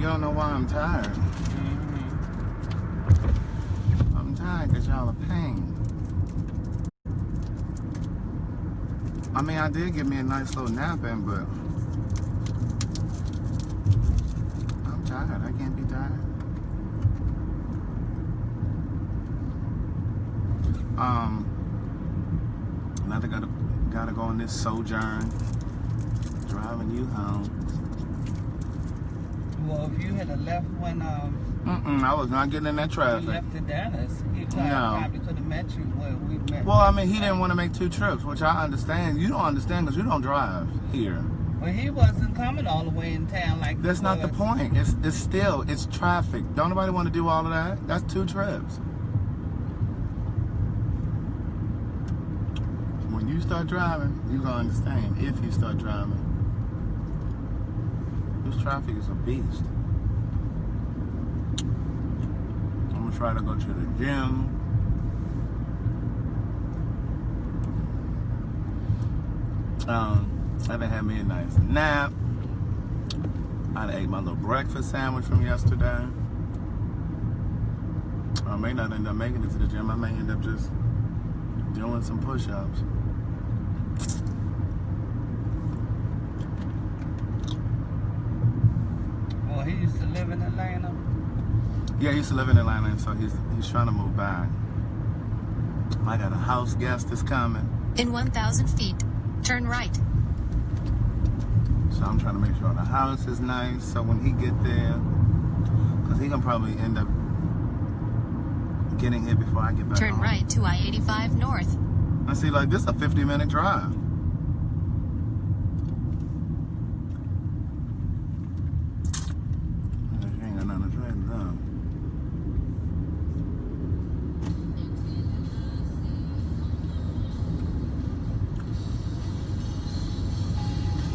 You don't know why I'm tired. I'm tired because y'all are paying. I mean, I did get me a nice little nap in, but I'm tired. I can't be tired. Now they gotta go on this sojourn, driving you home. Well, if you had left when I was not getting in that traffic. you left to Dallas, he probably could have met you where we met. Well, I mean, he didn't want to make 2 trips, which I understand. You don't understand because you don't drive here. Well, he wasn't coming all the way in town like That's not the point. It's traffic. Don't nobody want to do all of that. That's 2 trips. When you start driving, you're going to understand if you start driving. This traffic is a beast. I'm going to try to go to the gym. I done had me a nice nap. I done ate my little breakfast sandwich from yesterday. I may not end up making it to the gym. I may end up just doing some push-ups. Well, he used to live in Atlanta. Yeah, he used to live in Atlanta, and so he's trying to move back. I got a house guest that's coming. In 1,000 feet, turn right. So I'm trying to make sure the house is nice, so when he get there, because he gonna probably end up getting here before I get back Turn home. right to I-85 North. I see, like, this is a 50-minute drive. She ain't got nothing to drive down.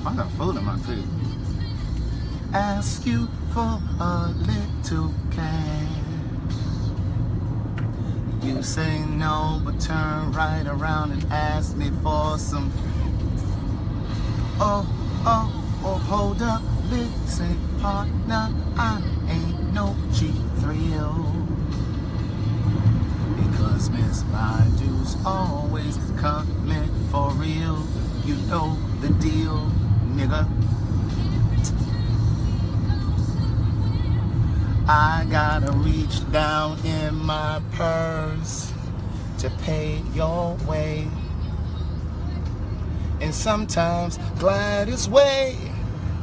I got food in my teeth. Ask you for a little cash. You say no, but turn right around and ask me for some. Oh, hold up, listen, partner, I ain't no cheap thrill. Because Miss Badu's always coming for real. You know the deal, nigga. I gotta reach down in my purse to pay your way. And sometimes Gladys way,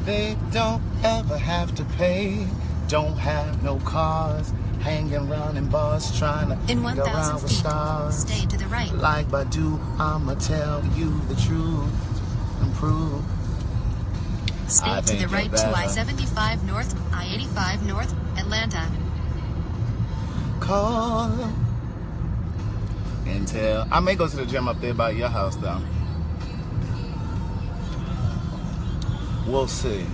they don't ever have to pay. Don't have no cars, hanging around in bars trying to In get 1,000 around with feet, stars. stay to the right. Like Badu, I'ma tell you the truth and prove. Stay to the right to I-75 North, I-85 North, Atlanta. Call and tell. I may go to the gym up there by your house though. We'll see.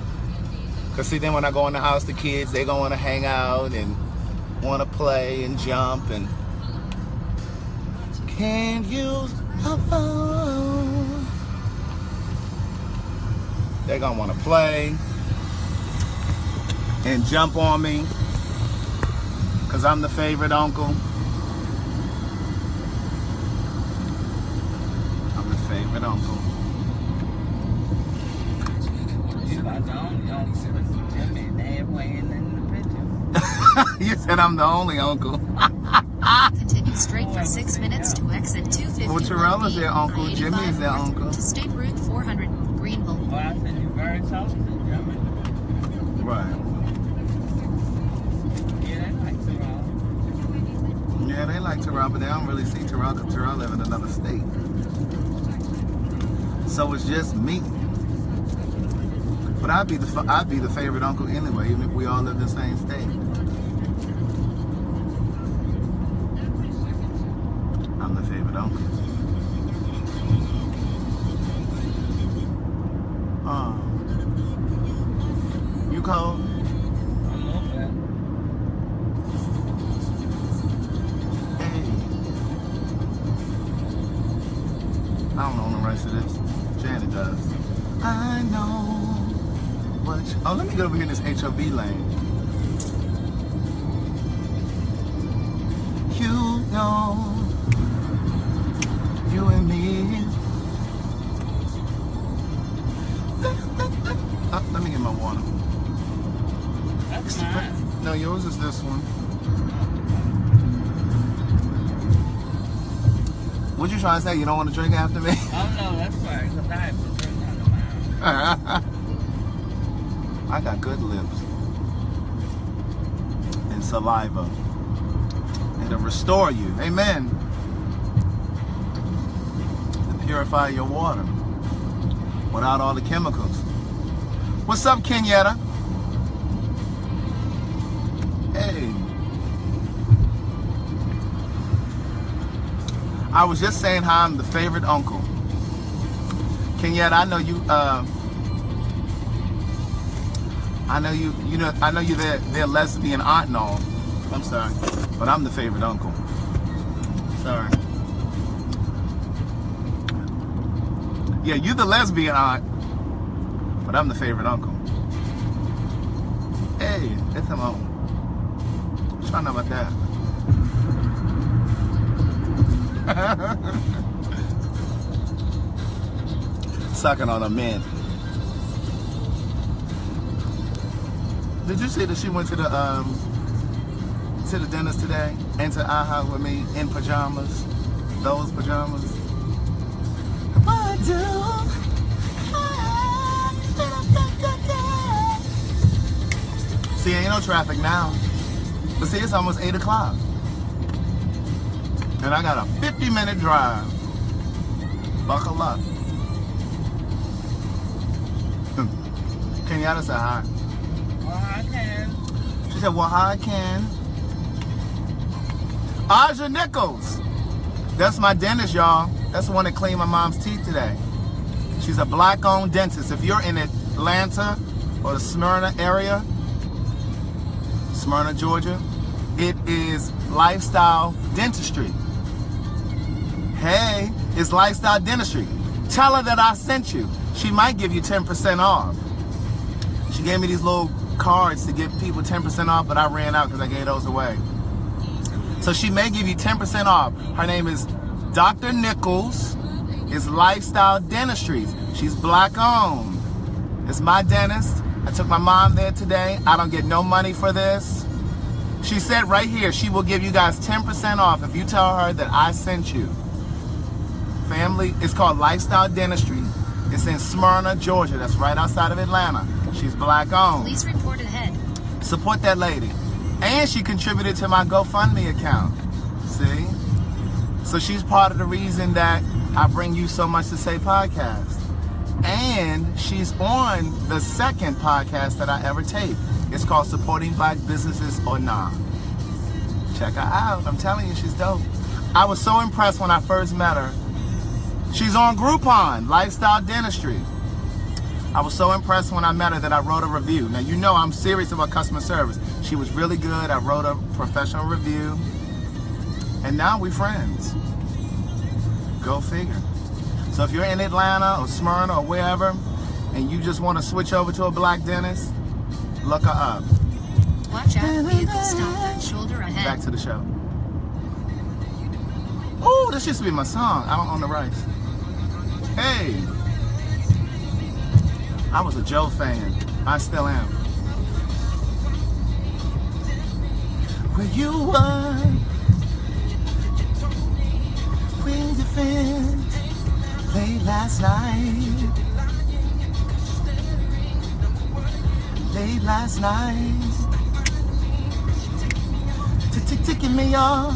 Cause see, then when I go in the house, the kids, they gonna wanna hang out and wanna play and jump and can't use a phone. They're gonna wanna play and jump on me. Cause I'm the favorite uncle. I'm the favorite uncle. You about the only uncle. Jimmy halfway in the picture. You said I'm the only uncle. Continue straight for 6 minutes to exit 251. Well, Terrell is their uncle. I-85 Jimmy is their North uncle. To State Route 400, Greenville. Well, I said you're very talented, Jimmy. Right. Yeah, they like Terrell. Yeah, they like Terrell, but they don't really see Terrell because Terrell live in another state. So it's just me. But I'd be the favorite uncle anyway, even if we all live in the same state. I'm the favorite uncle. You cold? A little bit. Hey. I don't know the rest of this. Janet does. I know what. Oh, let me get over here in this HOV lane. No, you and me. Let me get my water. That's mine. No, yours is this one. What you trying to say? You don't want to drink after me? Oh no, that's right. Because I have to drink out of mine. I got good lips and saliva. It'll restore you. Amen. To purify your water without all the chemicals. What's up, Kenyatta? Hey. I was just saying how I'm the favorite uncle. Kenyatta, I know you. I know you. They're lesbian aunt and all. I'm sorry, but I'm the favorite uncle. Sorry. Yeah, you the lesbian aunt, but I'm the favorite uncle. Hey, it's him on. What y'all know about that? Sucking on a man. Did you see that she went to the dentist today and to AHA with me in pajamas? Those pajamas. What do? See, ain't no traffic now. But see, it's almost 8 o'clock. And I got a 50-minute drive. Buckle up. Kenyatta said hi. Well, I can. She said, well, hi, Ken. Aja Nichols. That's my dentist, y'all. That's the one that cleaned my mom's teeth today. She's a black-owned dentist. If you're in Atlanta or the Smyrna area, Smyrna, Georgia, it is Lifestyle Dentistry. Hey, it's Lifestyle Dentistry. Tell her that I sent you. She might give you 10% off. She gave me these little cards to give people 10% off, but I ran out because I gave those away. So she may give you 10% off. Her name is Dr. Nichols. It's Lifestyle Dentistry. She's black owned. It's my dentist. I took my mom there today. I don't get no money for this. She said right here, she will give you guys 10% off if you tell her that I sent you. Family, it's called Lifestyle Dentistry. It's in Smyrna, Georgia. That's right outside of Atlanta. She's black owned. Please report ahead. Support that lady. And she contributed to my GoFundMe account. See? So she's part of the reason that I bring you So Much to Say podcast. And she's on the second podcast that I ever taped. It's called Supporting Black Businesses or Nah. Check her out. I'm telling you, she's dope. I was so impressed when I first met her. She's on Groupon, Lifestyle Dentistry. I was so impressed when I met her that I wrote a review. Now, you know I'm serious about customer service. She was really good. I wrote a professional review. And now we're friends. Go figure. So if you're in Atlanta or Smyrna or wherever, and you just want to switch over to a black dentist, look her up. Watch out, vehicle stop that shoulder ahead. Back to the show. Oh, this used to be my song. I don't own the rights. Hey. I was a Joe fan. I still am. Where you were when you finished late last night. Late last night. Ticking me off.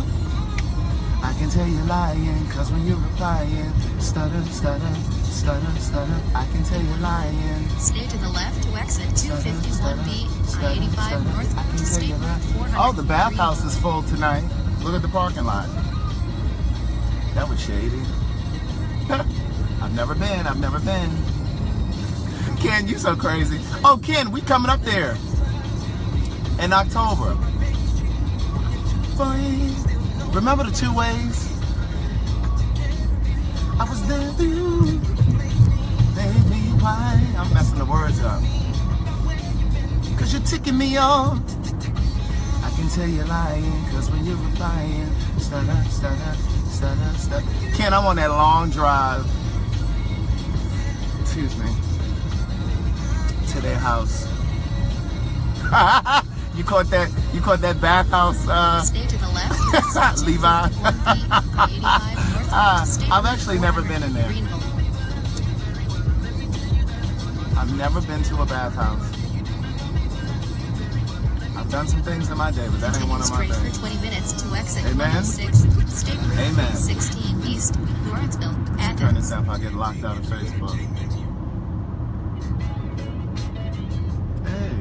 I can tell you're lying, cause when you're replying, stutter, stutter, stutter, stutter, I can tell you're lying. Stay to the left to exit 251B, I-85 north, I can to tell State you're Road lying. 400. Oh, the bathhouse is full tonight. Look at the parking lot. That was shady. I've never been. Ken, you so crazy. Oh, Ken, we coming up there in October. Remember the 2 ways? I was there for you. Baby, why? I'm messing the words up. Cause you're ticking me off. I can tell you're lying, cause when you're replying, Ken, I'm on that long drive. Excuse me. To their house. You caught that bathhouse, Stay to the left. Levi. I've actually never been in there. I've never been to a bathhouse. I've done some things in my day, but that ain't one of my things. For 20 minutes to exit. Amen. 106, State Road Amen. 16 East, Lawrenceville, Athens. Turn this down if I get locked out of Facebook. Hey.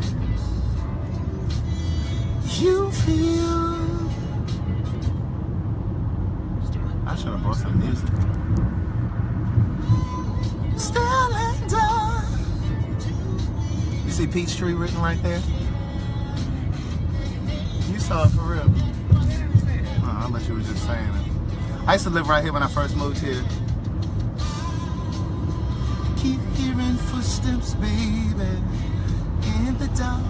You feel. I should have brought some music. Still ain't done. You see Peachtree written right there? You saw it for real. Oh, I bet you were just saying it. I used to live right here when I first moved here. Keep hearing footsteps, baby, in the dark.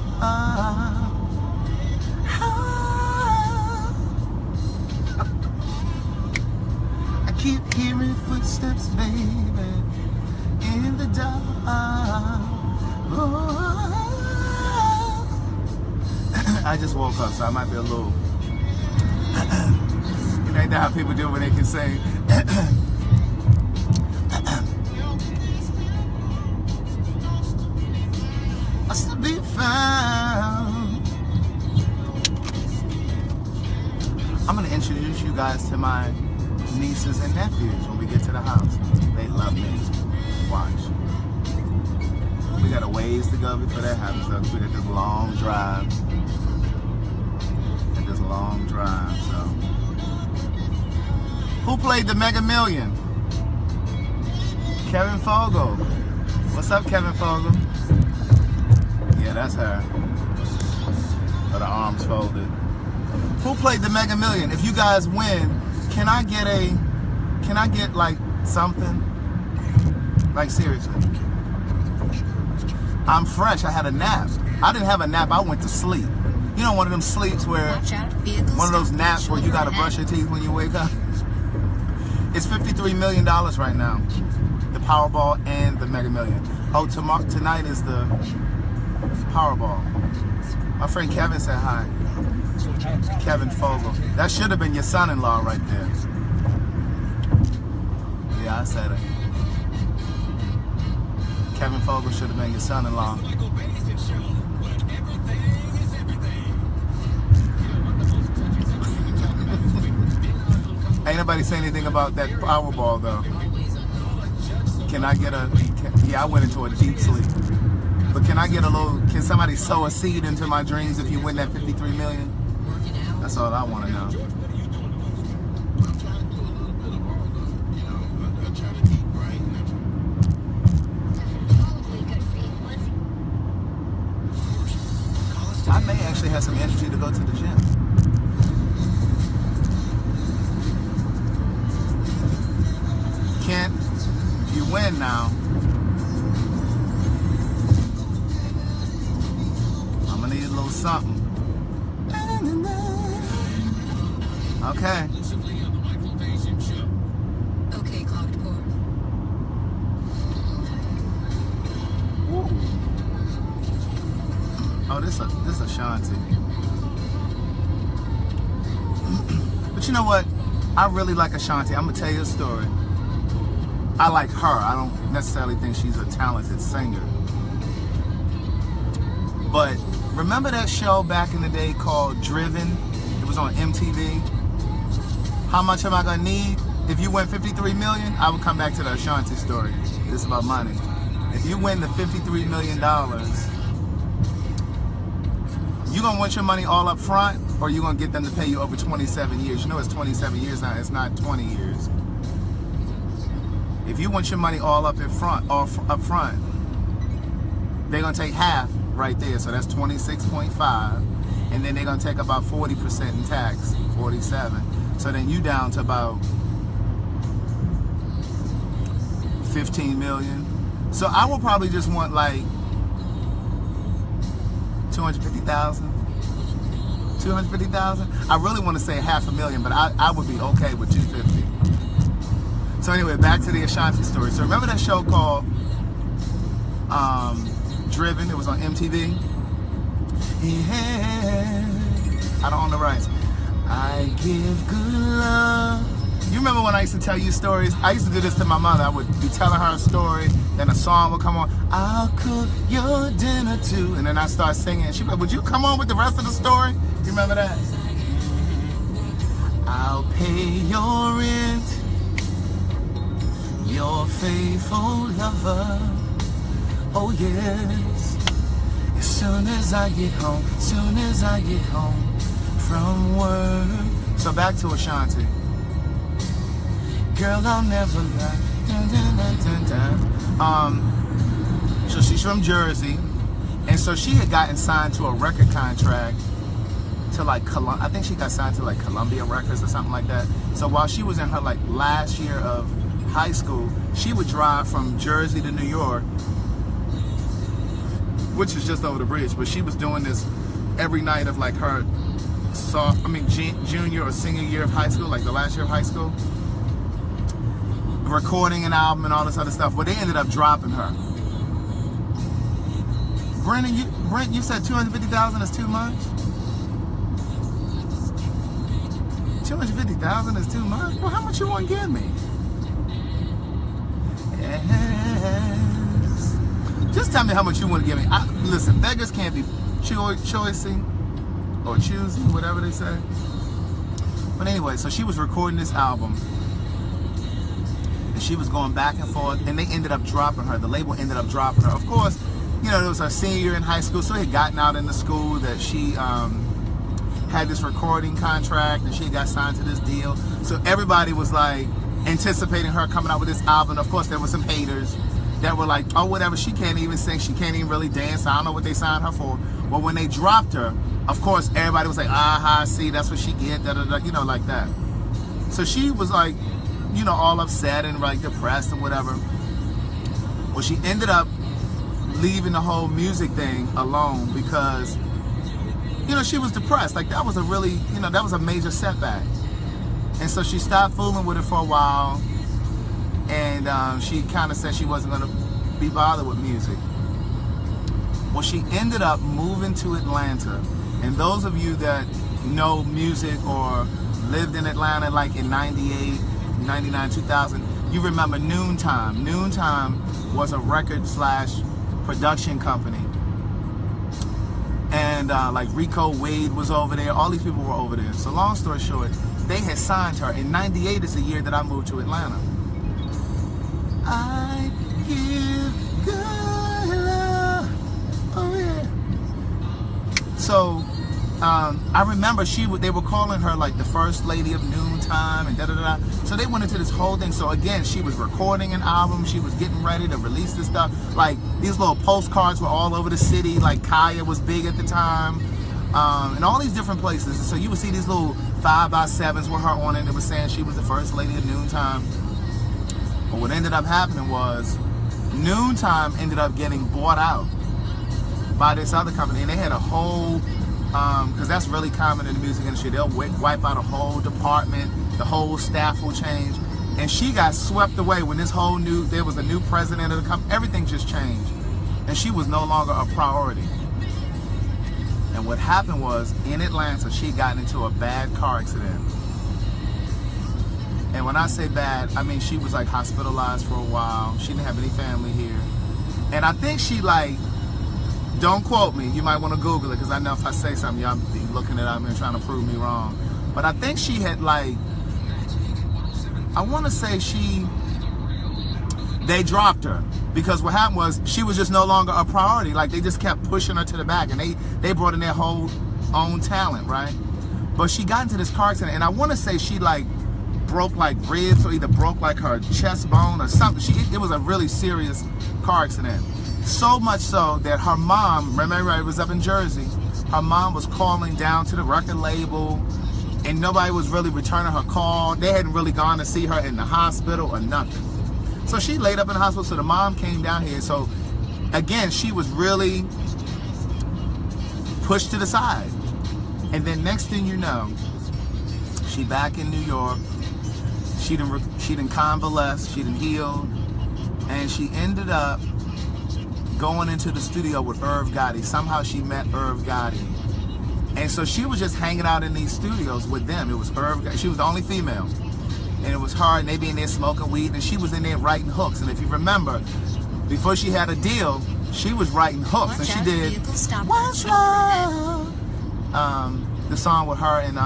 I keep hearing footsteps, baby, in the dark. Oh. I just woke up, so I might be a little. It ain't that how people do when they can sing. I still be found. I'm gonna introduce you guys to my nieces and nephews when we get to the house. They love me. Watch. We got a ways to go before that happens, though. We got this long drive. Long drive, so. Who played the Mega Million? Kevin Fogel. What's up, Kevin Fogel? Yeah, that's her. With her arms folded. Who played the Mega Million? If you guys win, can I get like something? Like seriously. I'm fresh. I had a nap. I didn't have a nap. I went to sleep. You know, one of them sleeps where, one of those naps where you gotta brush your teeth when you wake up. It's $53 million right now. The Powerball and the Mega Million. Oh, tonight is the Powerball. My friend Kevin said hi. Kevin Fogel. That should have been your son-in-law right there. Yeah, I said it. Kevin Fogel should have been your son-in-law. Ain't nobody say anything about that Powerball though. Can I get yeah, I went into a deep sleep. But can I get can somebody sow a seed into my dreams if you win that 53 million? That's all I want to know. I may actually have some energy to go to the gym. Kent, if you win now, I'm gonna need a little something. Okay. Okay, clocked port. Oh, this Ashanti. But you know what? I really like Ashanti. I'm gonna tell you a story. I like her. I don't necessarily think she's a talented singer. But remember that show back in the day called Driven? It was on MTV. How much am I gonna need? If you win 53 million, I would come back to the Ashanti story. It's about money. If you win the $53 million, you gonna want your money all up front, or you gonna get them to pay you over 27 years? You know it's 27 years now, it's not 20 years. If you want your money all up front, they're gonna take half right there, so that's 26.5, and then they're gonna take about 40% in tax, 47. So then you down to about 15 million. So I will probably just want like 250,000, 250,000. I really want to say $500,000, but I would be okay with 250. So anyway, back to the Ashanti story. So remember that show called Driven? It was on MTV. Yeah, I don't own the rights. I give good love. You remember when I used to tell you stories? I used to do this to my mother. I would be telling her a story, then a song would come on. I'll cook your dinner too. And then I start singing. She'd be like, would you come on with the rest of the story? You remember that? I'll pay your rent, your faithful lover. Oh yes. As soon as I get home, from work. So back to Ashanti. Girl, I'll never lie. Dun, dun, dun, dun, dun. So she's from Jersey, and so she had gotten signed to a record contract to like I think she got signed to like Columbia Records or something like that. So while she was in her like last year of high school, she would drive from Jersey to New York, which is just over the bridge. But she was doing this every night of like her junior or senior year of high school, like the last year of high school, recording an album and all this other stuff. But they ended up dropping her. Brent, you said 250,000 is too much? 250,000 is too much? Well, how much you want to give me? Yes. Just tell me how much you want to give me. Listen, beggars can't be choosing or choosing, whatever they say. But anyway, so she was recording this album, and she was going back and forth, and they ended up dropping her. The label ended up dropping her. Of course, you know, it was her senior year in high school, so it had gotten out in the school that she had this recording contract, and she got signed to this deal. So everybody was like anticipating her coming out with this album. Of course, there were some haters that were like, oh, whatever, she can't even sing, she can't even really dance, I don't know what they signed her for. Well, when they dropped her, of course, everybody was like, aha, see, that's what she get, da da da, you know, like that. So she was like, you know, all upset and like depressed and whatever. Well, she ended up leaving the whole music thing alone because, you know, she was depressed. Like, that was a really, you know, that was a major setback. And so she stopped fooling with it for a while, and she kind of said she wasn't going to be bothered with music. Well, she ended up moving to Atlanta. And those of you that know music or lived in Atlanta like in 98, 99, 2000, you remember Noontime. Noontime was a record / production company. And like Rico Wade was over there. All these people were over there. So long story short, they had signed her. In 98 is the year that I moved to Atlanta. I give good love. Oh yeah. So I remember they were calling her like the first lady of Noontime and da da da. So they went into this whole thing. So again, she was recording an album. She was getting ready to release this stuff. Like, these little postcards were all over the city. Like, Kaya was big at the time, and all these different places. And so you would see these little 5x7s with her on it. It was saying she was the first lady of Noontime. But what ended up happening was Noontime ended up getting bought out by this other company, and they had a whole, because that's really common in the music industry, they'll wipe out a whole department, the whole staff will change, and she got swept away when there was a new president of the company. Everything just changed, and she was no longer a priority. And what happened was, in Atlanta, she got into a bad car accident. And when I say bad, I mean she was like hospitalized for a while. She didn't have any family here. And I think she like, don't quote me, you might want to Google it, because I know if I say something, y'all be looking it up and trying to prove me wrong. But I think she had like, I want to say they dropped her. Because what happened was, she was just no longer a priority. Like, they just kept pushing her to the back, and they brought in their whole own talent, right? But she got into this car accident, and I want to say she like broke like ribs, or either broke like her chest bone or something. It was a really serious car accident. So much so that her mom, remember it was up in Jersey, her mom was calling down to the record label, and nobody was really returning her call. They hadn't really gone to see her in the hospital or nothing. So she laid up in the hospital, so the mom came down here. So again, she was really pushed to the side. And then next thing you know, she back in New York. She done convalesced, she done healed, and she ended up going into the studio with Irv Gotti. Somehow she met Irv Gotti. And so she was just hanging out in these studios with them. It was Irv Gotti. She was the only female. And it was her, and they be in there smoking weed, and she was in there writing hooks. And if you remember, before she had a deal, she was writing hooks. And she did What's Love? The song with her and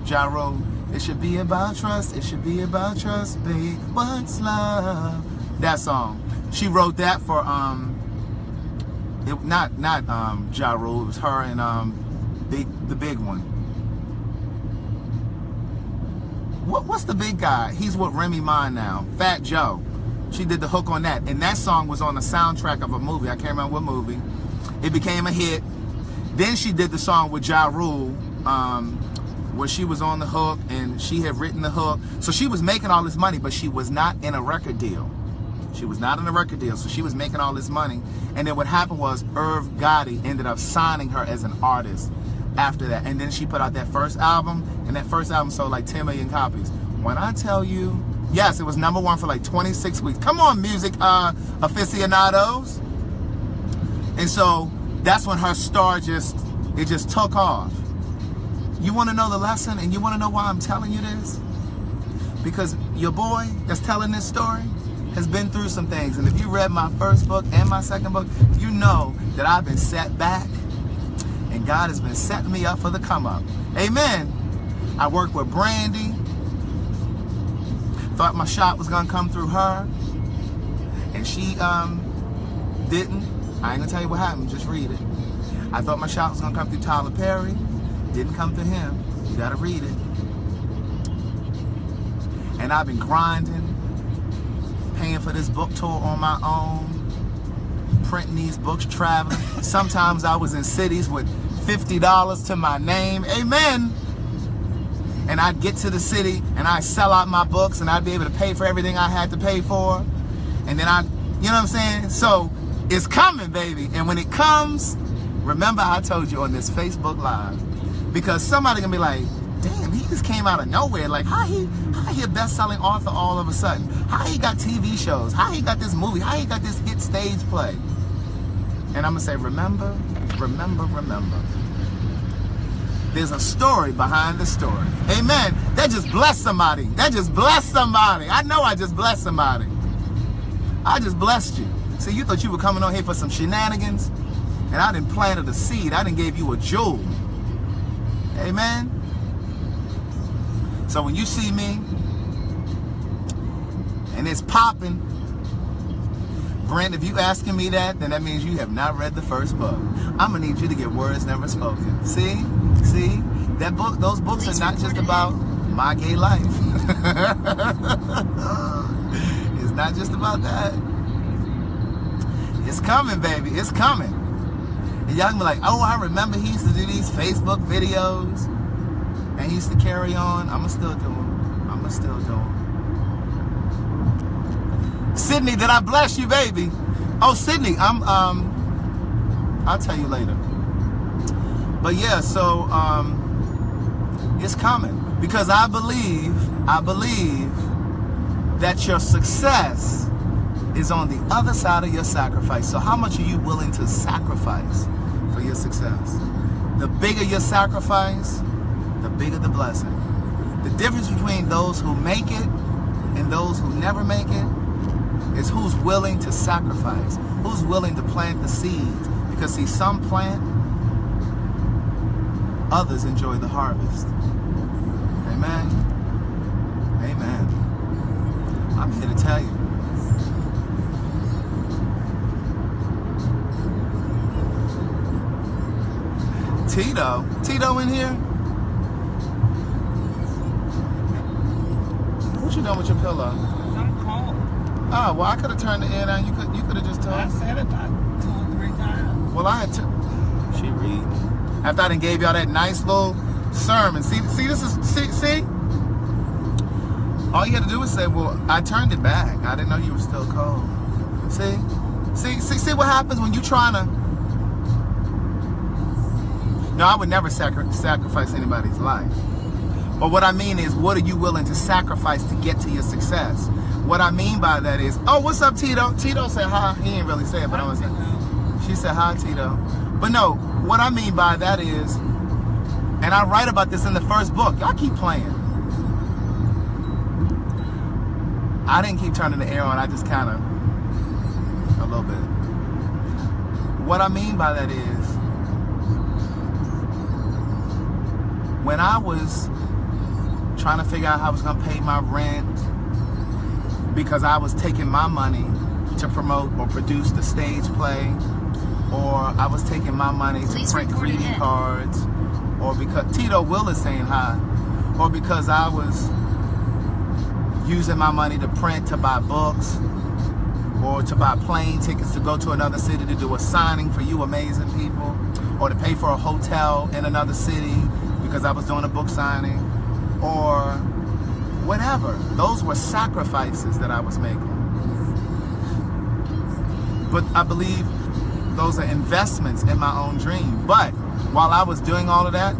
Ja Rule. It should be about trust. It should be about trust, babe. What's love? That song. She wrote that for not Ja Rule. It was her and the big one. What's the big guy? He's with Remy Ma now. Fat Joe. She did the hook on that, and that song was on the soundtrack of a movie. I can't remember what movie. It became a hit. Then she did the song with Ja Rule, where she was on the hook and she had written the hook. So she was making all this money, but she was not in a record deal. She was not in a record deal, so she was making all this money. And then what happened was Irv Gotti ended up signing her as an artist after that. And then she put out that first album, and that first album sold like 10 million copies. When I tell you, yes, it was #1 for like 26 weeks. Come on, music aficionados. And so that's when her star just took off. You want to know the lesson, and you want to know why I'm telling you this? Because your boy that's telling this story has been through some things. And if you read my first book and my second book, you know that I've been set back, and God has been setting me up for the come up. Amen. I worked with Brandy. Thought my shot was gonna come through her, and she didn't. I ain't gonna tell you what happened, just read it. I thought my shot was gonna come through Tyler Perry. Didn't come through him. You gotta read it. And I've been grinding, paying for this book tour on my own, printing these books, traveling. Sometimes I was in cities with $50 to my name. Amen. And I'd get to the city and I'd sell out my books, and I'd be able to pay for everything I had to pay for. And then you know what I'm saying? So it's coming, baby. And when it comes, remember I told you on this Facebook Live, because somebody gonna be like, damn, he just came out of nowhere. Like, how he a best-selling author all of a sudden? How he got TV shows? How he got this movie? How he got this hit stage play? And I'm gonna say, remember. There's a story behind the story. Amen. That just blessed somebody. That just blessed somebody. I know I just blessed somebody. I just blessed you. See, you thought you were coming on here for some shenanigans, and I done planted a seed. I done gave you a jewel. Amen. So when you see me and it's popping, Brent, if you asking me that, then that means you have not read the first book. I'm gonna need you to get words never spoken. See, that book, those books are not just about my gay life. It's not just about that. It's coming, baby. It's coming. And y'all can be like, oh, I remember he used to do these Facebook videos, and he used to carry on. I'ma still do them. I'ma still do them. Sydney, did I bless you, baby? Oh, Sydney, I'll tell you later. But yeah, so it's coming, because I believe that your success is on the other side of your sacrifice. So how much are you willing to sacrifice for your success? The bigger your sacrifice, the bigger the blessing. The difference between those who make it and those who never make it is who's willing to sacrifice, who's willing to plant the seeds. Because see, some plant, others enjoy the harvest. Amen. Amen. I'm here to tell you. Tito in here? What you doing with your pillow? I'm cold. Oh, well, I could have turned the air down. You could have just told. I said it about 2 or 3 times. Well, I had to. She read. After I done gave y'all that nice little sermon. See, this is, see? All you had to do was say, well, I turned it back. I didn't know you were still cold. See what happens when you trying to. No, I would never sacrifice anybody's life. But what I mean is, what are you willing to sacrifice to get to your success? What I mean by that is, oh, what's up, Tito? Tito said hi. He didn't really say it, but I was saying, she said hi, Tito. But no, what I mean by that is, and I write about this in the first book. Y'all keep playing. I didn't keep turning the air on. I just kind of, a little bit. What I mean by that is, when I was trying to figure out how I was going to pay my rent, because I was taking my money to promote or produce the stage play, or I was taking my money to print greeting cards, or because Tito Will is saying hi, or because I was using my money to print, to buy books, or to buy plane tickets to go to another city to do a signing for you amazing people, or to pay for a hotel in another city because I was doing a book signing, or whatever. Those were sacrifices that I was making. But I believe those are investments in my own dream. But while I was doing all of that,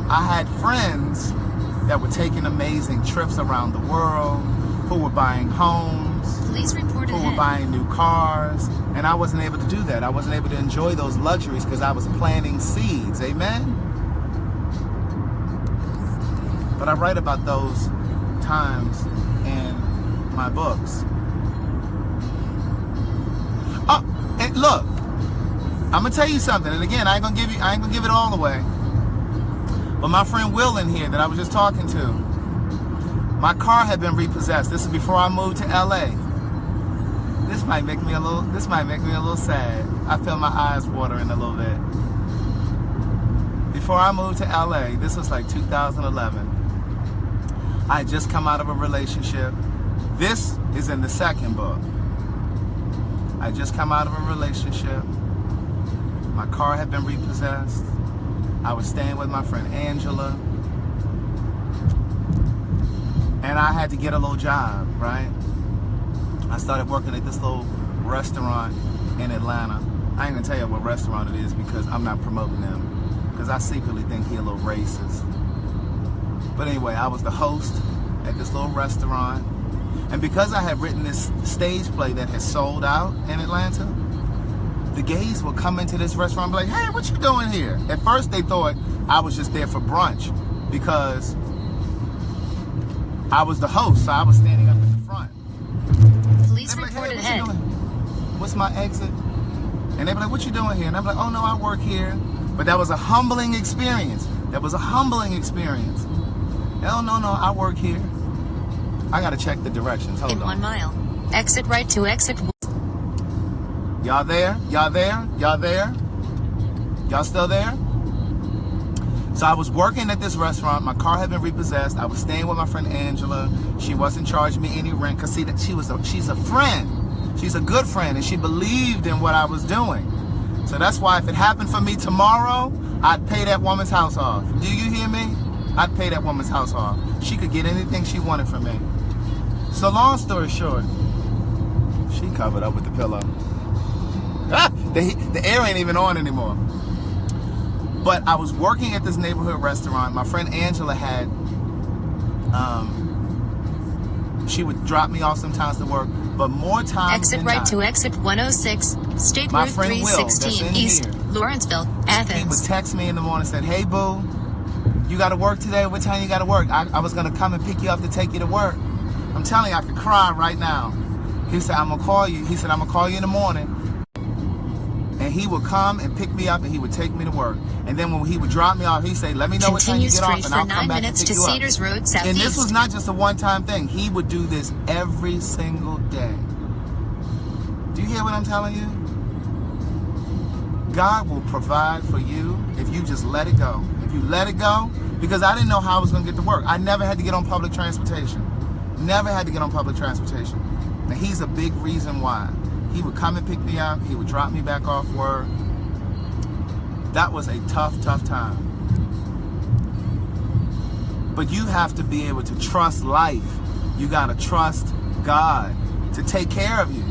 I had friends that were taking amazing trips around the world, who were buying homes, who were buying new cars, and I wasn't able to do that. I wasn't able to enjoy those luxuries because I was planting seeds. Amen? But I write about those times in my books. Oh, and look, I'm gonna tell you something. And again, I ain't gonna give it all away. But my friend Will in here that I was just talking to, my car had been repossessed. This is before I moved to LA. This might make me a little sad. I feel my eyes watering a little bit. Before I moved to LA, this was like 2011. I had just come out of a relationship. This is in the second book. I just come out of a relationship. My car had been repossessed. I was staying with my friend Angela. And I had to get a little job, right? I started working at this little restaurant in Atlanta. I ain't gonna tell you what restaurant it is because I'm not promoting them, because I secretly think he a little racist. But anyway, I was the host at this little restaurant. And because I had written this stage play that had sold out in Atlanta, the gays would come into this restaurant and be like, hey, what you doing here? At first they thought I was just there for brunch because I was the host, so I was standing up at the front. Police reported ahead. What's my exit? And they'd be like, what you doing here? And I'm like, oh no, I work here. But that was a humbling experience. That was a humbling experience. Hell no, I work here. I gotta check the directions. Hold on. In 1 mile. Exit right to exit. Y'all there? Y'all there? Y'all there? Y'all still there? So I was working at this restaurant. My car had been repossessed. I was staying with my friend Angela. She wasn't charging me any rent because see that she's a friend. She's a good friend, and she believed in what I was doing. So that's why if it happened for me tomorrow, I'd pay that woman's house off. Do you hear me? I'd pay that woman's house off. She could get anything she wanted from me. So long story short, she covered up with the pillow. The air ain't even on anymore. But I was working at this neighborhood restaurant. My friend Angela had, she would drop me off sometimes to work, but more times exit than right not, to exit 106, State my Route friend Will, 316 East, here, Lawrenceville, he would Athens. text me in the morning and said, hey boo, you got to work today? What time you got to work? I was going to come and pick you up to take you to work. I'm telling you, I could cry right now. He said, I'm going to call you. He said, I'm going to call you in the morning. And he would come and pick me up and he would take me to work. And then when he would drop me off, he'd say, let me know what time you get off and I'll come back and pick you up. Cedars Road, Southeast. And this was not just a one-time thing. He would do this every single day. Do you hear what I'm telling you? God will provide for you if you just let it go. If you let it go, because I didn't know how I was going to get to work. I never had to get on public transportation. Never had to get on public transportation. Now, he's a big reason why. He would come and pick me up. He would drop me back off work. That was a tough, tough time. But you have to be able to trust life. You got to trust God to take care of you.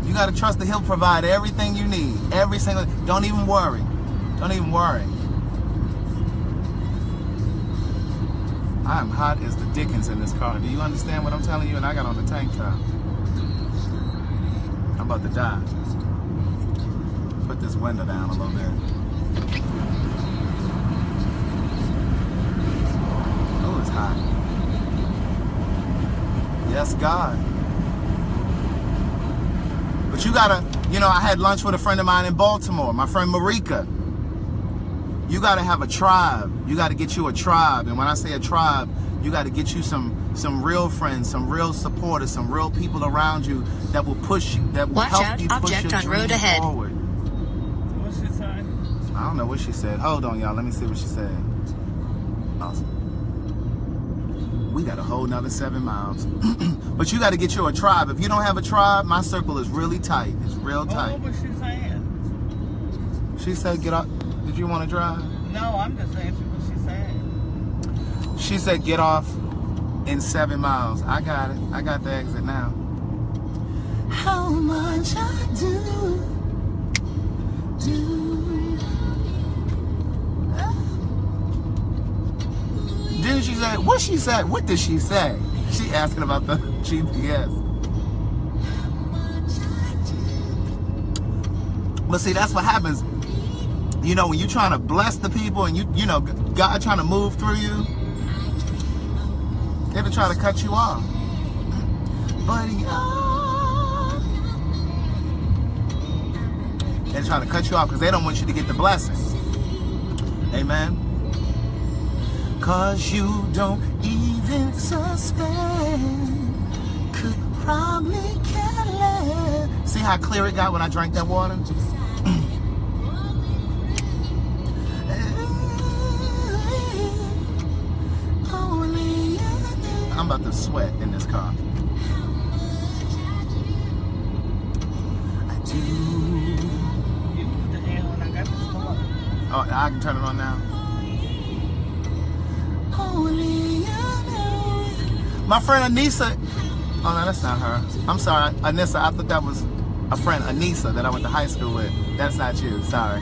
You got to trust that He'll provide everything you need. Every single, don't even worry. Don't even worry. I am hot as the dickens in this car. Do you understand what I'm telling you? And I got on the tank top. I'm about to die. Put this window down a little bit. Oh, it's hot. Yes, God. But you gotta, you know, I had lunch with a friend of mine in Baltimore, my friend Marika. You gotta have a tribe. You gotta get you a tribe. And when I say a tribe, you gotta get you some real friends, some real supporters, some real people around you that will push you, that will help you push your dream forward. What's she saying? I don't know what she said. Hold on, y'all. Let me see what she said. Awesome. We got a whole nother 7 miles. But you got to get you a tribe. If you don't have a tribe, my circle is really tight. It's real tight. What was she saying? She said, get off. Did you want to drive? No, I'm just saying what she said. She said, get off in 7 miles. I got it. I got the exit now. How much I do. Didn't she say, what she said? What did she say? She asking about the GPS. But see, that's what happens. You know, when you're trying to bless the people and you know, God trying to move through you, they're trying to cut you off. But they're trying to cut you off because they don't want you to get the blessing. Amen. Cause you don't even suspect, could probably care less. See how clear it got when I drank that water? I'm about to sweat in this car. I do. You put the hell on, I got this car. Oh, I can turn it on now. My friend Anissa. Oh no, that's not her. I'm sorry, Anissa. I thought that was a friend, Anissa, that I went to high school with. That's not you. Sorry.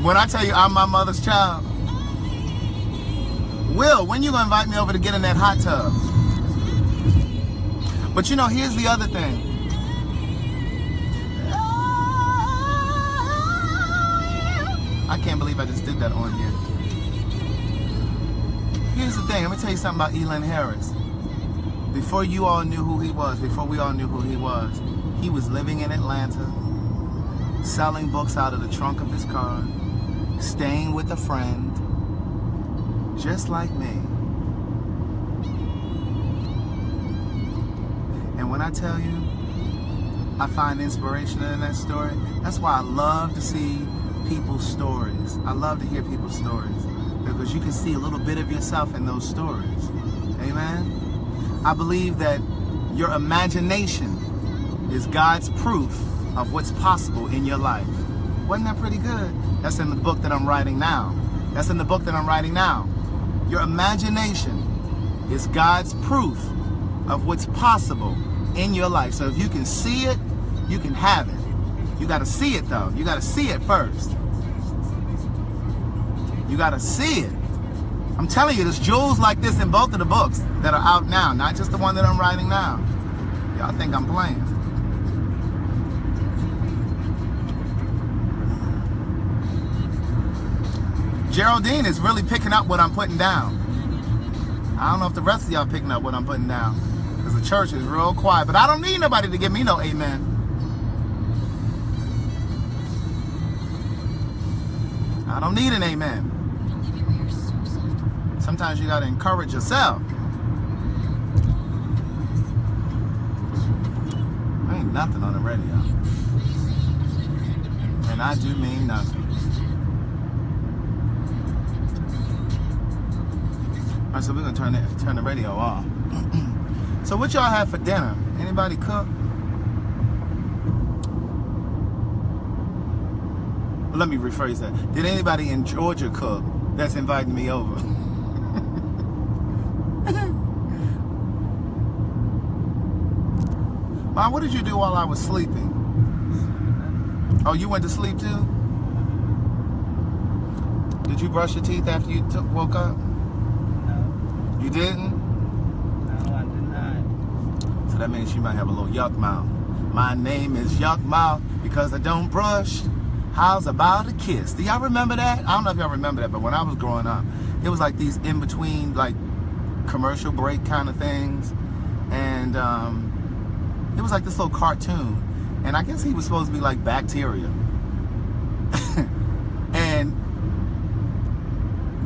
When I tell you I'm my mother's child, Will, when you gonna invite me over to get in that hot tub? But you know, here's the other thing. I can't believe I just did that on here. Here's the thing. Let me tell you something about Elin Harris. Before you all knew who he was, before we all knew who he was living in Atlanta, selling books out of the trunk of his car, staying with a friend, just like me. And when I tell you, I find inspiration in that story. That's why I love to see people's stories. I love to hear people's stories because you can see a little bit of yourself in those stories. Amen? I believe that your imagination is God's proof of what's possible in your life. Wasn't that pretty good? That's in the book that I'm writing now. That's in the book that I'm writing now. Your imagination is God's proof of what's possible in your life. So if you can see it, you can have it. You got to see it though. You got to see it first. You got to see it. I'm telling you, there's jewels like this in both of the books that are out now, not just the one that I'm writing now. Y'all think I'm playing. Geraldine is really picking up what I'm putting down. I don't know if the rest of y'all picking up what I'm putting down, because the church is real quiet. But I don't need nobody to give me no amen. I don't need an amen. Sometimes you got to encourage yourself. There ain't nothing on the radio. And I do mean nothing. All right, so we're going to turn the radio off. So what y'all have for dinner? Anybody cook? Let me rephrase that. Did anybody in Georgia cook that's inviting me over? Mom, what did you do while I was sleeping? Oh, you went to sleep too? Did you brush your teeth after you woke up? No. You didn't? No, I did not. So that means she might have a little yuck mouth. My name is Yuck Mouth because I don't brush. How's about a kiss? Do y'all remember that? I don't know if y'all remember that, but when I was growing up, it was like these in-between, like, commercial break kind of things. And it was like this little cartoon. And I guess he was supposed to be like bacteria. And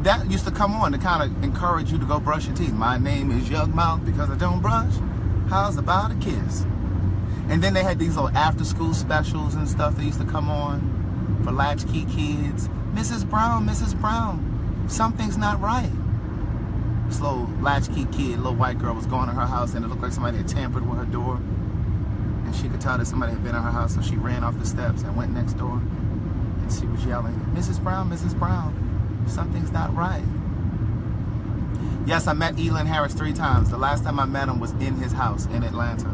that used to come on to kind of encourage you to go brush your teeth. My name is Yuck Mouth because I don't brush. How's about a kiss? And then they had these little after-school specials and stuff that used to come on for latchkey kids. Mrs. Brown, something's not right. This little latchkey kid, little white girl, was going to her house, and it looked like somebody had tampered with her door. And she could tell that somebody had been in her house, so she ran off the steps and went next door. And she was yelling, Mrs. Brown, something's not right. Yes, I met Elon Harris 3 times. The last time I met him was in his house in Atlanta.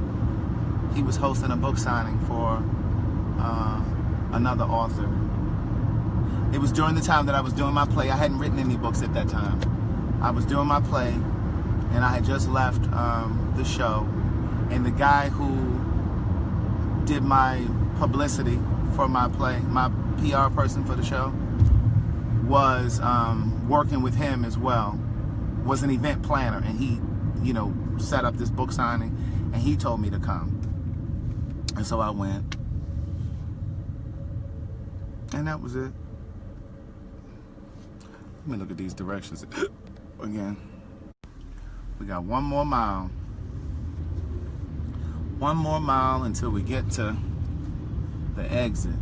He was hosting a book signing for another author. It was during the time that I was doing my play. I hadn't written any books at that time. I was doing my play, and I had just left the show. And the guy who did my publicity for my play, my PR person for the show, was working with him as well. Was an event planner, and he, set up this book signing, and he told me to come. And so I went. And that was it. Let me look at these directions again. We got 1 more mile. 1 more mile until we get to the exit.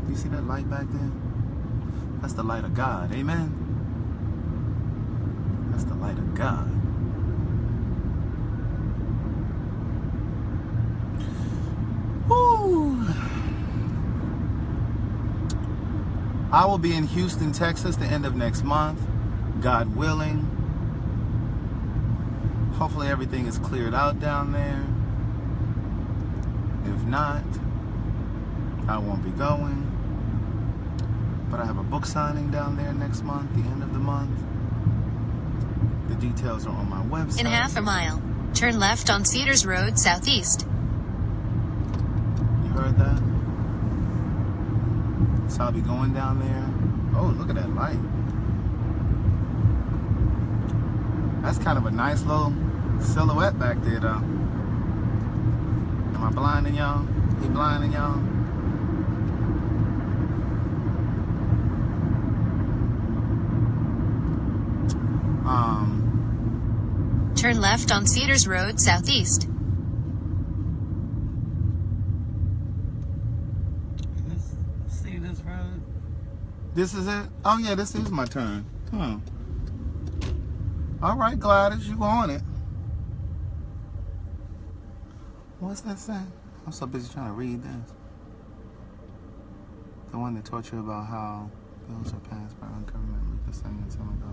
You see that light back there? That's the light of God. Amen? That's the light of God. Woo! I will be in Houston, Texas, the end of next month, God willing. Hopefully everything is cleared out down there. If not, I won't be going. But I have a book signing down there next month, the end of the month. The details are on my website. In half a mile, turn left on Cedars Road Southeast. You heard that? So I'll be going down there. Oh, look at that light. That's kind of a nice little silhouette back there, though. Am I blinding y'all? He blinding y'all? Turn left on Cedars Road Southeast. See this road? This is it? Oh, yeah, this is my turn. Huh. All right, Gladys, you on it. What's that saying? I'm so busy trying to read this. The one that taught you about how bills are passed by government. Luther sang and some of those.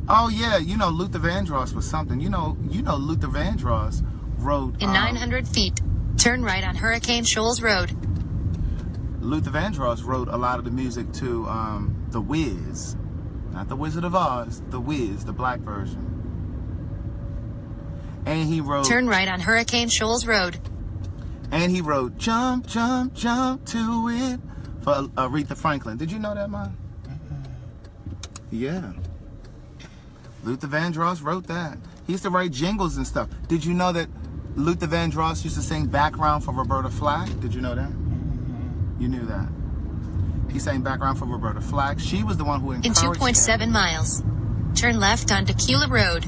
Oh, yeah, Luther Vandross was something. Luther Vandross wrote... In 900 feet, turn right on Hurricane Shoals Road. Luther Vandross wrote a lot of the music to The Wiz. Not The Wizard of Oz, The Wiz, the black version. And he wrote... Turn right on Hurricane Shoals Road. And he wrote Jump, Jump, Jump to It for Aretha Franklin. Did you know that, man? Yeah. Luther Vandross wrote that. He used to write jingles and stuff. Did you know that Luther Vandross used to sing background for Roberta Flack? Did you know that? You knew that. He sang background for Roberta Flack. She was the one who encouraged him. In 2.7 miles, turn left on Tequila Road.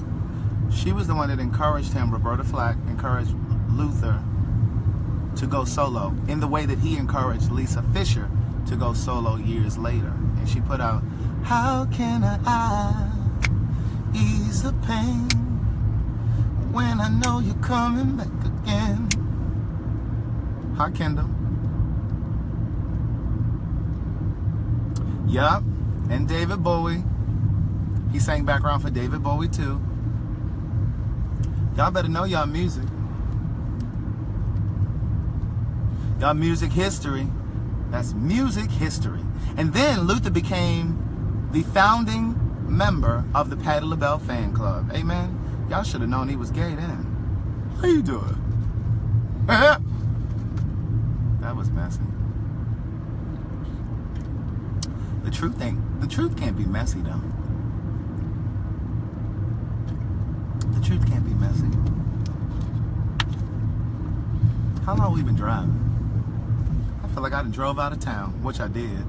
She was the one that encouraged him, Roberta Flack, encouraged Luther to go solo in the way that he encouraged Lisa Fisher to go solo years later. And she put out, How Can I Ease the Pain When I Know You're Coming Back Again? Hi, Kendall. Yup, and David Bowie. He sang background for David Bowie too. Y'all better know y'all music. Y'all, music history. That's music history. And then Luther became the founding member of the Patti LaBelle fan club. Amen. Y'all should have known he was gay then. How you doing? That was messy. The truth can't be messy though. The truth can't be messy. How long we been driving? I feel like I done drove out of town, which I did.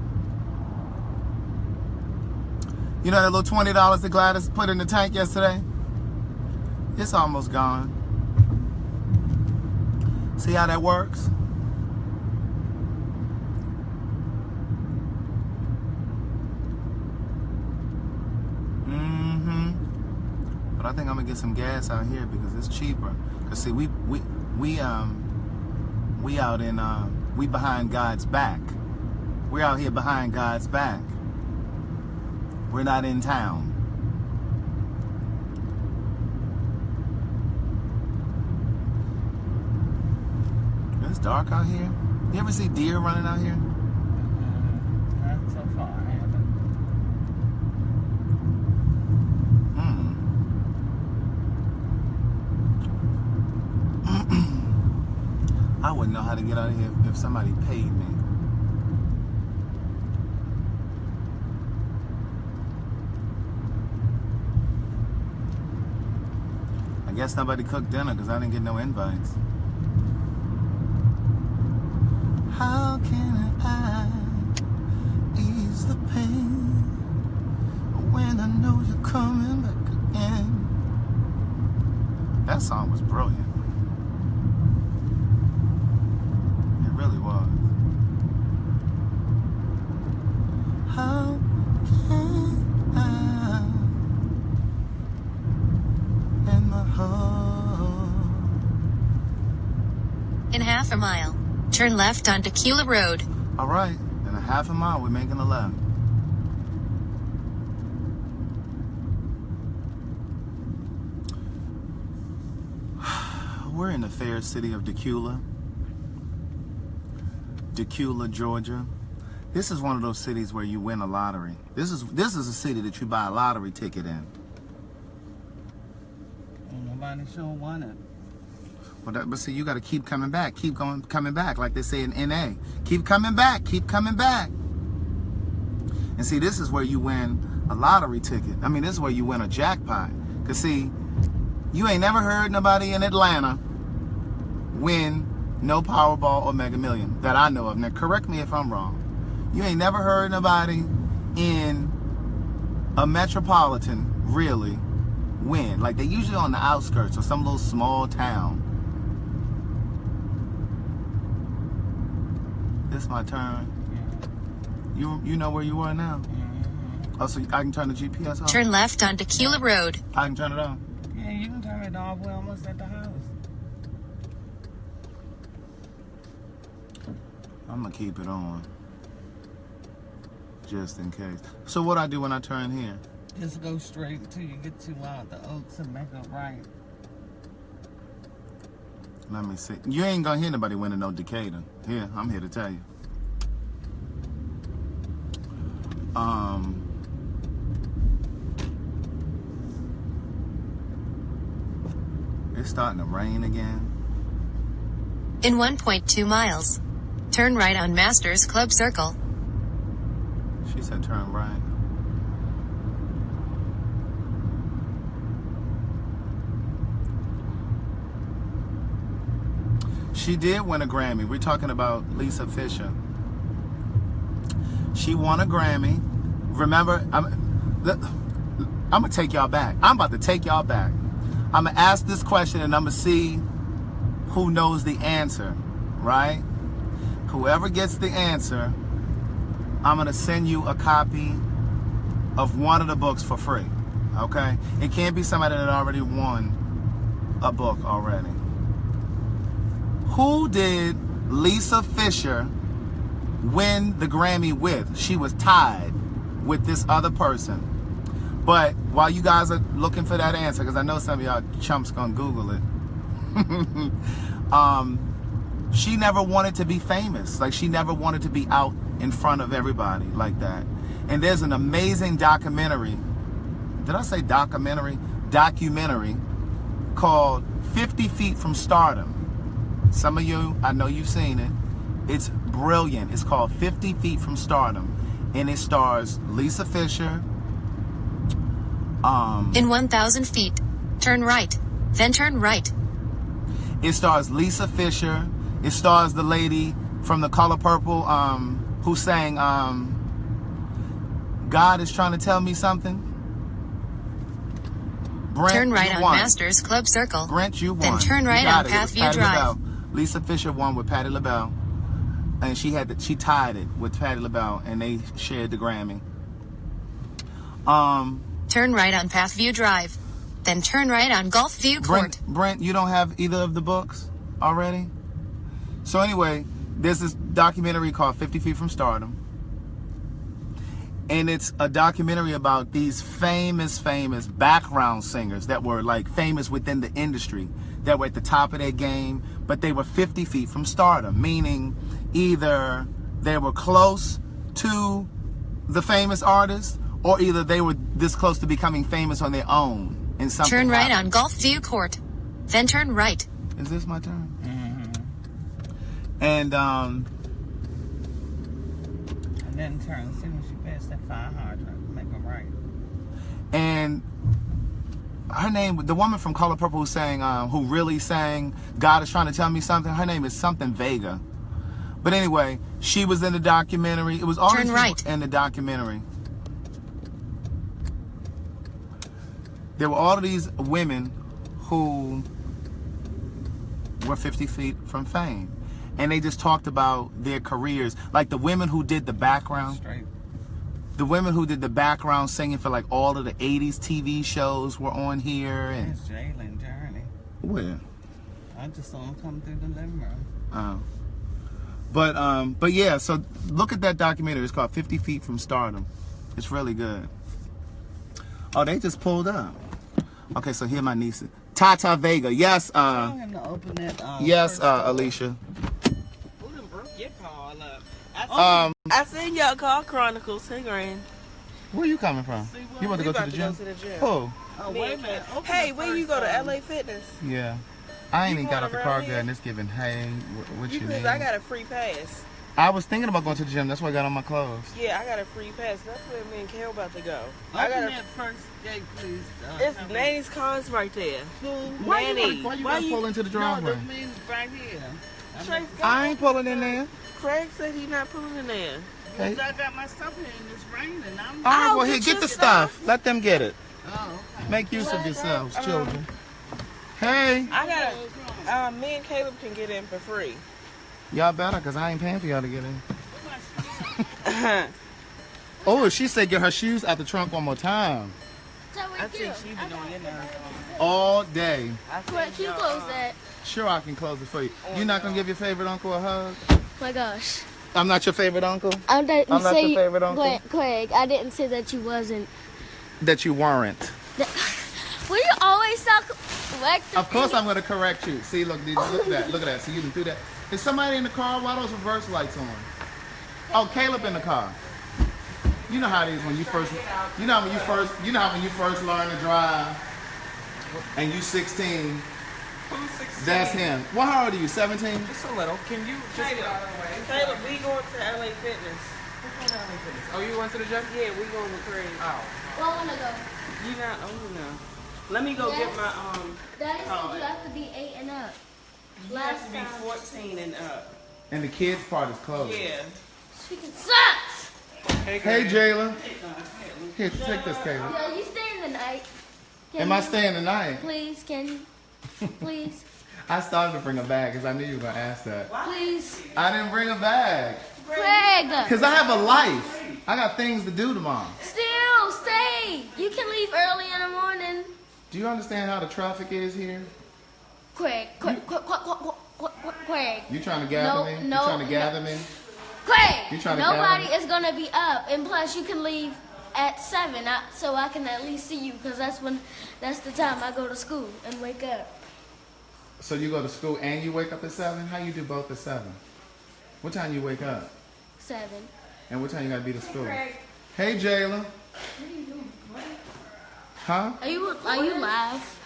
You know that little $20 that Gladys put in the tank yesterday? It's almost gone. See how that works? But I think I'm gonna get some gas out here because it's cheaper. Cause see, we out in we behind God's back. We're out here behind God's back. We're not in town. It's dark out here. You ever see deer running out here? Not so far, I haven't. I wouldn't know how to get out of here if somebody paid me. I guess nobody cooked dinner because I didn't get no invites. How can I ease the pain when I know you're coming back again? That song was brilliant. It really was. How can I in my heart? In half a mile, turn left on Tequila Road. All right, in a half a mile, we're making a left. We're in the fair city of Tequila, Georgia. This is one of those cities where you win a lottery. This is a city that you buy a lottery ticket in. Ain't nobody sure won it. Well, but see, you got to keep coming back, coming back, like they say in NA. Keep coming back, keep coming back. And see, this is where you win a lottery ticket. I mean, this is where you win a jackpot. Because see, you ain't never heard nobody in Atlanta win no Powerball or Mega Million that I know of. Now, correct me if I'm wrong. You ain't never heard nobody in a metropolitan really win. Like, they usually on the outskirts or some little small town. This my turn. Yeah. You know where you are now? Mm-hmm. Oh, so I can turn the GPS off? Turn left on Tequila Road. I can turn it on? Yeah, you can turn it off. We're almost at the house. I'm going to keep it on. Just in case. So what I do when I turn here? Just go straight until you get to the Oaks and make a right. Let me see. You ain't going to hear nobody winning no Decatur. Here, I'm here to tell you. It's starting to rain again. In 1.2 miles, turn right on Masters Club Circle. She said turn right. She did win a Grammy. We're talking about Lisa Fisher. She won a Grammy. Remember, I'm going to take y'all back. I'm about to take y'all back. I'm going to ask this question and I'm going to see who knows the answer, right? Whoever gets the answer, I'm going to send you a copy of one of the books for free, okay? It can't be somebody that already won a book already. Who did Lisa Fisher win the Grammy with? She was tied with this other person. But while you guys are looking for that answer, because I know some of y'all chumps gonna Google it. she never wanted to be famous. Like, she never wanted to be out in front of everybody like that. And there's an amazing documentary. Did I say documentary? Documentary called 50 Feet from Stardom. Some of you, I know you've seen it. It's brilliant. It's called 50 Feet from Stardom. And it stars Lisa Fisher. In 1,000 feet, turn right, then turn right. It stars Lisa Fisher. It stars the lady from The Color Purple who sang God Is Trying to Tell Me Something. Brent, turn right on won. Masters Club Circle. Brent, you won. Then turn right on Pathview Drive. Lisa Fisher won with Patti LaBelle. And she tied it with Patti LaBelle, and they shared the Grammy. Turn right on Pathview Drive. Then turn right on Gulfview Court. Brent, you don't have either of the books already? So anyway, there's this documentary called 50 Feet from Stardom. And it's a documentary about these famous background singers that were like famous within the industry, that were at the top of their game, but they were 50 feet from stardom, meaning either they were close to the famous artist, or either they were this close to becoming famous on their own. And something turn right happened. on Gulfview Court. Then turn right. Is this my turn? Mm-hmm. And then turn as soon as you pass that fire hydrant, make a right. And her name, the woman from Color Purple who really sang God Is Trying to Tell Me Something, her name is something Vega. But anyway, she was in the documentary. It was all turn right in the documentary. There were all of these women who were 50 feet from fame. And they just talked about their careers. Like the women who did the background. Straight. The women who did the background singing for like all of the 80s TV shows were on here. And It's Jalen Journey. where? I just saw him come through the living room. But yeah, so look at that documentary. It's called 50 Feet from Stardom. It's really good. Oh, they just pulled up. Okay, so here my niece. Tata Vega. Yes, Tell him to open that, yes, first door. Alicia. Who done broke your call up? I seen y'all call Chronicles. Hey, Grand. Where you coming from? See what- You want to We go to about the to go gym? to the gym. Oh, Oh, wait a minute. Open Hey, the when you first go to door. LA Fitness? yeah. I ain't You even got going out the around car here? yet, and it's giving, hey, what you Because need? I got a free pass. I was thinking about going to the gym. That's why I got on my clothes. Yeah, I got a free pass. That's where me and Carol about to go. Open I got that first gate, please. It's Tell me. Nanny's cons right there. Why Nanny, you gonna why you- pull into the No, driveway? that means right here. Trace I ain't pulling in there. Craig said he not pulling in there. Okay. I got my stuff here and it's raining. I'm. All right, I'll well, here, get get your the stuff. Let them get it. Oh, okay. Make use of yourselves, children. Hey, I got me and Caleb can get in for free. y'all better, because I ain't paying for y'all to get in. Oh, she said get her shoes out the trunk one more time. I think she been on your nerves. All day. Can you close that? Sure, I can close it for you. You're not going to give your favorite uncle a hug? My gosh. I'm not your favorite uncle? I didn't I'm not say your favorite uncle? Craig, I didn't say that you wasn't. That you weren't. Will you always talk like Of course I'm going to correct you. See, look at that. Look at that. See, you didn't do that. Is somebody in the car? Why are those reverse lights on? Oh, Caleb in the car. You know how it is when you first, you know when you first learn to drive and you 16. Who's 16? That's him. What, how old are you, 17? Just a little. Can you just Caleb, we going to LA Fitness. Oh, you went to the gym? Yeah, we going with Craig. Oh. Well, I wanna go. You not old enough. Let me go Yes. get my Daddy Oh, said you have to be 8 and up. You have to be 14 and up. And the kids part is closed. Yeah. Freaking sucks. Hey, Jayla. Here, take this, Caleb. Yo, you stay in the night. Can Am I you? staying tonight? Please, can you? Please, I started to bring a bag because I knew you were going to ask that. please. I didn't bring a bag Craig, because I have a life. I got things to do tomorrow. still stay. You can leave early in the morning. Do you understand how the traffic is here? Craig. You trying to gather me? You trying to gather me? Craig, You trying to nobody gather is gonna be up, and plus you can leave at 7, so I can at least see you, because that's the time I go to school and wake up. So you go to school and you wake up at 7? How you do both at 7? What time you wake up? 7. And what time you gotta be to school? Hey, Jayla. Huh? Are you live?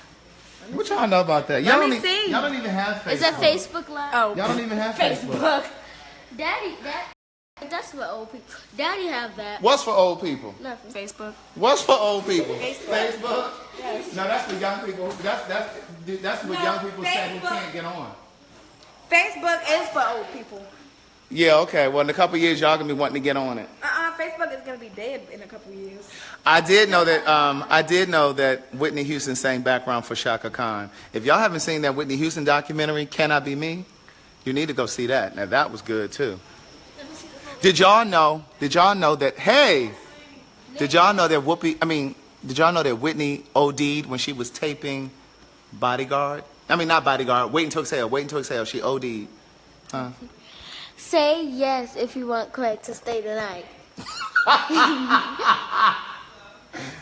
What y'all know about that? Y'all Let me don't see. Y'all don't even have Facebook. Is that Facebook live? Oh, Y'all don't even have Facebook. Daddy, that's for old people. Daddy have that. What's for old people? Nothing. Facebook. What's for old people? Facebook. Yes. No, that's for young people. That's what young people say who can't get on. Facebook is for old people. Yeah, okay. Well, in a couple of years, y'all gonna be wanting to get on it. Facebook is gonna be dead in a couple of years. I did know that Whitney Houston sang background for Shaka Khan. If y'all haven't seen that Whitney Houston documentary, Can I Be Me? You need to go see that. Now that was good too. Did y'all know that? Hey, did y'all know that Whitney OD'd when she was taping Bodyguard? I mean, not Bodyguard. Wait Until Exhale. She OD'd. Huh? Say yes if you want Craig to stay tonight. I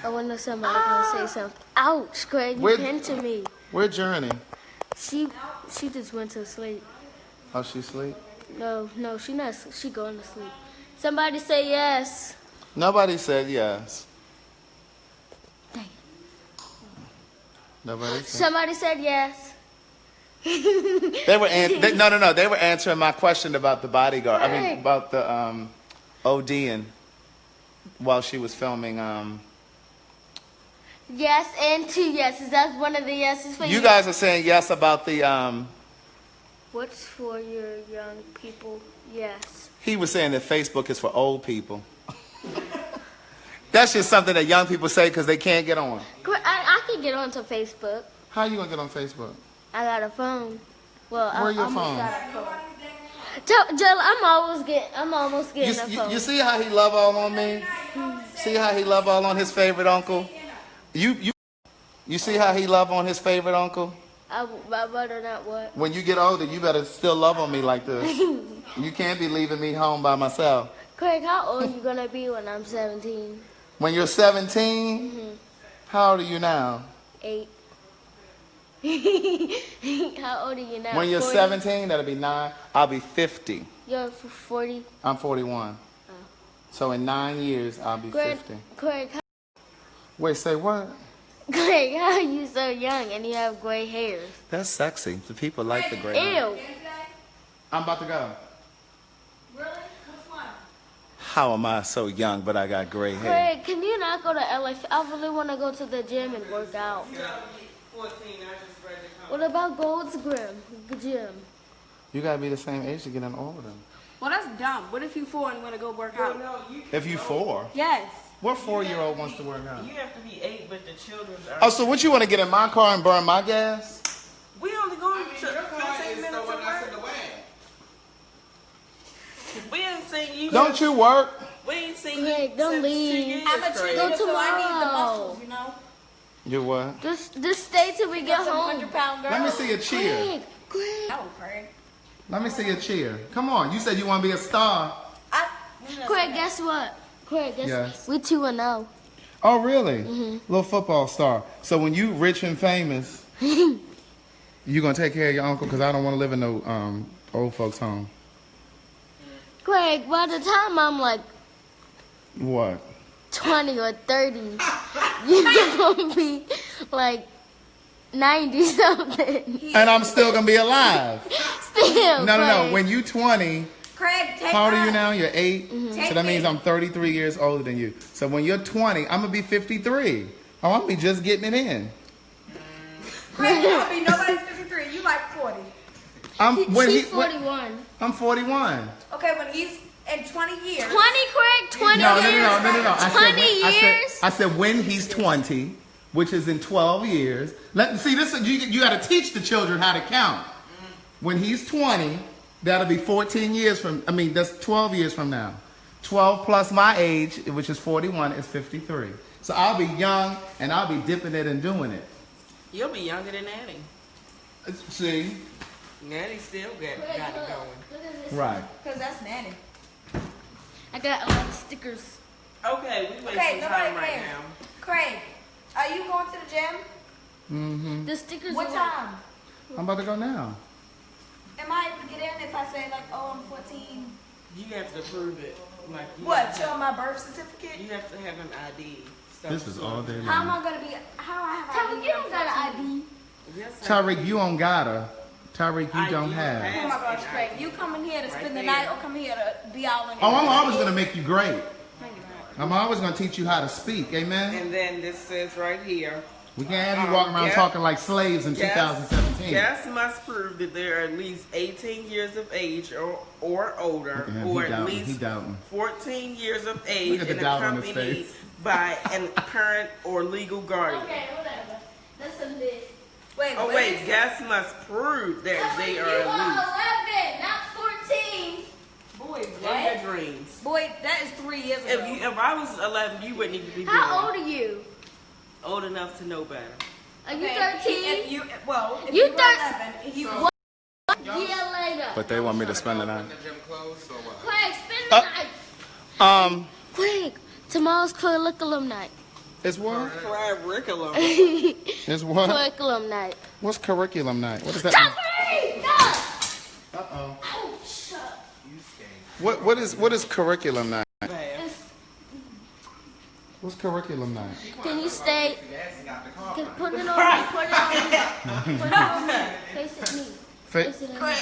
wonder somebody gonna say something. Ouch, Craig, you pinching me. Where Journey? She just went to sleep. Oh, she asleep? No, she not. She going to sleep. Somebody say yes. Nobody said yes. Dang. Nobody said. Somebody said yes. They were They were answering my question about the Bodyguard. I mean, about the ODing while she was filming. Yes and 2 yeses. That's one of the yeses for you. You guys are saying yes about the. What's for your young people? Yes. He was saying that Facebook is for old people. That's just something that young people say because they can't get on. I can get onto Facebook. How you gonna get on Facebook? I got a phone. Well, Where your almost phone? got a phone. Jill, I'm almost getting a phone. You see how he love all on me? See how he love all on his favorite uncle? You see how he love on his favorite uncle? I better not what? When you get older, you better still love on me like this. You can't be leaving me home by myself. Craig, how old are you gonna be when I'm 17? When you're 17? Mm-hmm. How old are you now? 8. How old are you now? When you're 40? 17, that'll be 9. I'll be 50. You're 40? I'm 41. Oh. So in 9 years, I'll be 50. Craig, Wait, say what? Craig, how are you so young and you have gray hair? That's sexy. The people like the gray hair. Ew. I'm about to go. Really? Which one? How am I so young, but I got gray hair? Craig, can you not go to LA? I really want to go to the gym and work out. 14, I just read the What about Gold's Gym? You gotta be the same age to get in all of them. Well, that's dumb. What if you 4 and want to go work out? If you 4, Yes. what 4-year-old wants to work out? You have to be 8, but the children are. Oh, so what you want to get in my car and burn my gas? We only going to Your car 15 is minutes the one to that's in work. the way. We ain't seen you. Don't you work? We ain't seen Craig, you. don't since 2 leave. years, I'm a Craig. cheerleader, so I need the tomorrow. muscles, you know? You what? Just stay till we get Some home. 100-pound girl. Let me see a cheer. Craig. No, Craig. Let me see a cheer. Come on. You said you want to be a star. Craig, guess what? Craig, guess Yes. we 2-0. Oh, really? Little football star. So when you rich and famous, you gonna take care of your uncle? Because I don't want to live in no old folks' home. Craig, by the time I'm like What? 20 or 30, you're gonna be like 90 something. And I'm still gonna be alive. Still, No. Craig. When you 20, Craig, take how old are you us. now? You're 8. So that means I'm 33 years older than you. So when you're 20, I'm gonna be 53. Oh, I'm gonna be just getting it in. Craig, you don't be nobody's 53. You like 40. She's 41. I'm 41. Okay, when he's in 20 years. 20, Craig? 20 No. years? I 20 said, years? I said when he's 20, which is in 12 years. See, this you got to teach the children how to count. When he's 20, that'll be 14 years from. I mean, that's 12 years from now. 12 plus my age, which is 41, is 53. So I'll be young and I'll be dipping it and doing it. You'll be younger than Nanny. See, Nanny still got it going. right? Because that's Nanny. I got a lot of stickers. Okay, we wasting Okay, nobody time right cares. now. Craig, are you going to the gym? Mm-hmm. The stickers What are time? I'm about to go now. Am I able to get in if I say like, oh, I'm 14? You have to prove it. Like you What? have to Show my birth certificate? You have to have an ID. This is all day How am long. I gonna be? How I have Tyreek, ID? you don't got an ID. Yes, Tyreek, you don't gotta. Tyreek, you I don't do have. Oh my gosh, Craig. You coming here to spend the night or come here to be all in? Oh, I'm always gonna make you great. I'm always gonna teach you how to speak. Amen. And then this says right here. We can't have you walking around talking like slaves in 2017. Guests must prove that they are at least 18 years of age or older, or at least 14 years of age and accompanied by a parent or legal guardian. Okay, whatever. That's a bit. Wait, Oh wait, guests must prove that they are at You 11, not 14. Boy, least in what? your dreams. Boy, that is 3 years ago. If I was 11, you wouldn't even be How born. old are you? Old enough to know better. Are you Okay, 13? If you, well, if You you were 11, if you One year later. But they want me to spend the night. Quick, spend the night. Quick, tomorrow's curriculum night. It's what? Curriculum. It's what? Curriculum night. What's curriculum night? What does that mean? Uh-oh. What is curriculum night? What's curriculum night? Can you stay? Can, put it on me. Put it on me. Put it on me. Face it me. Face it on me.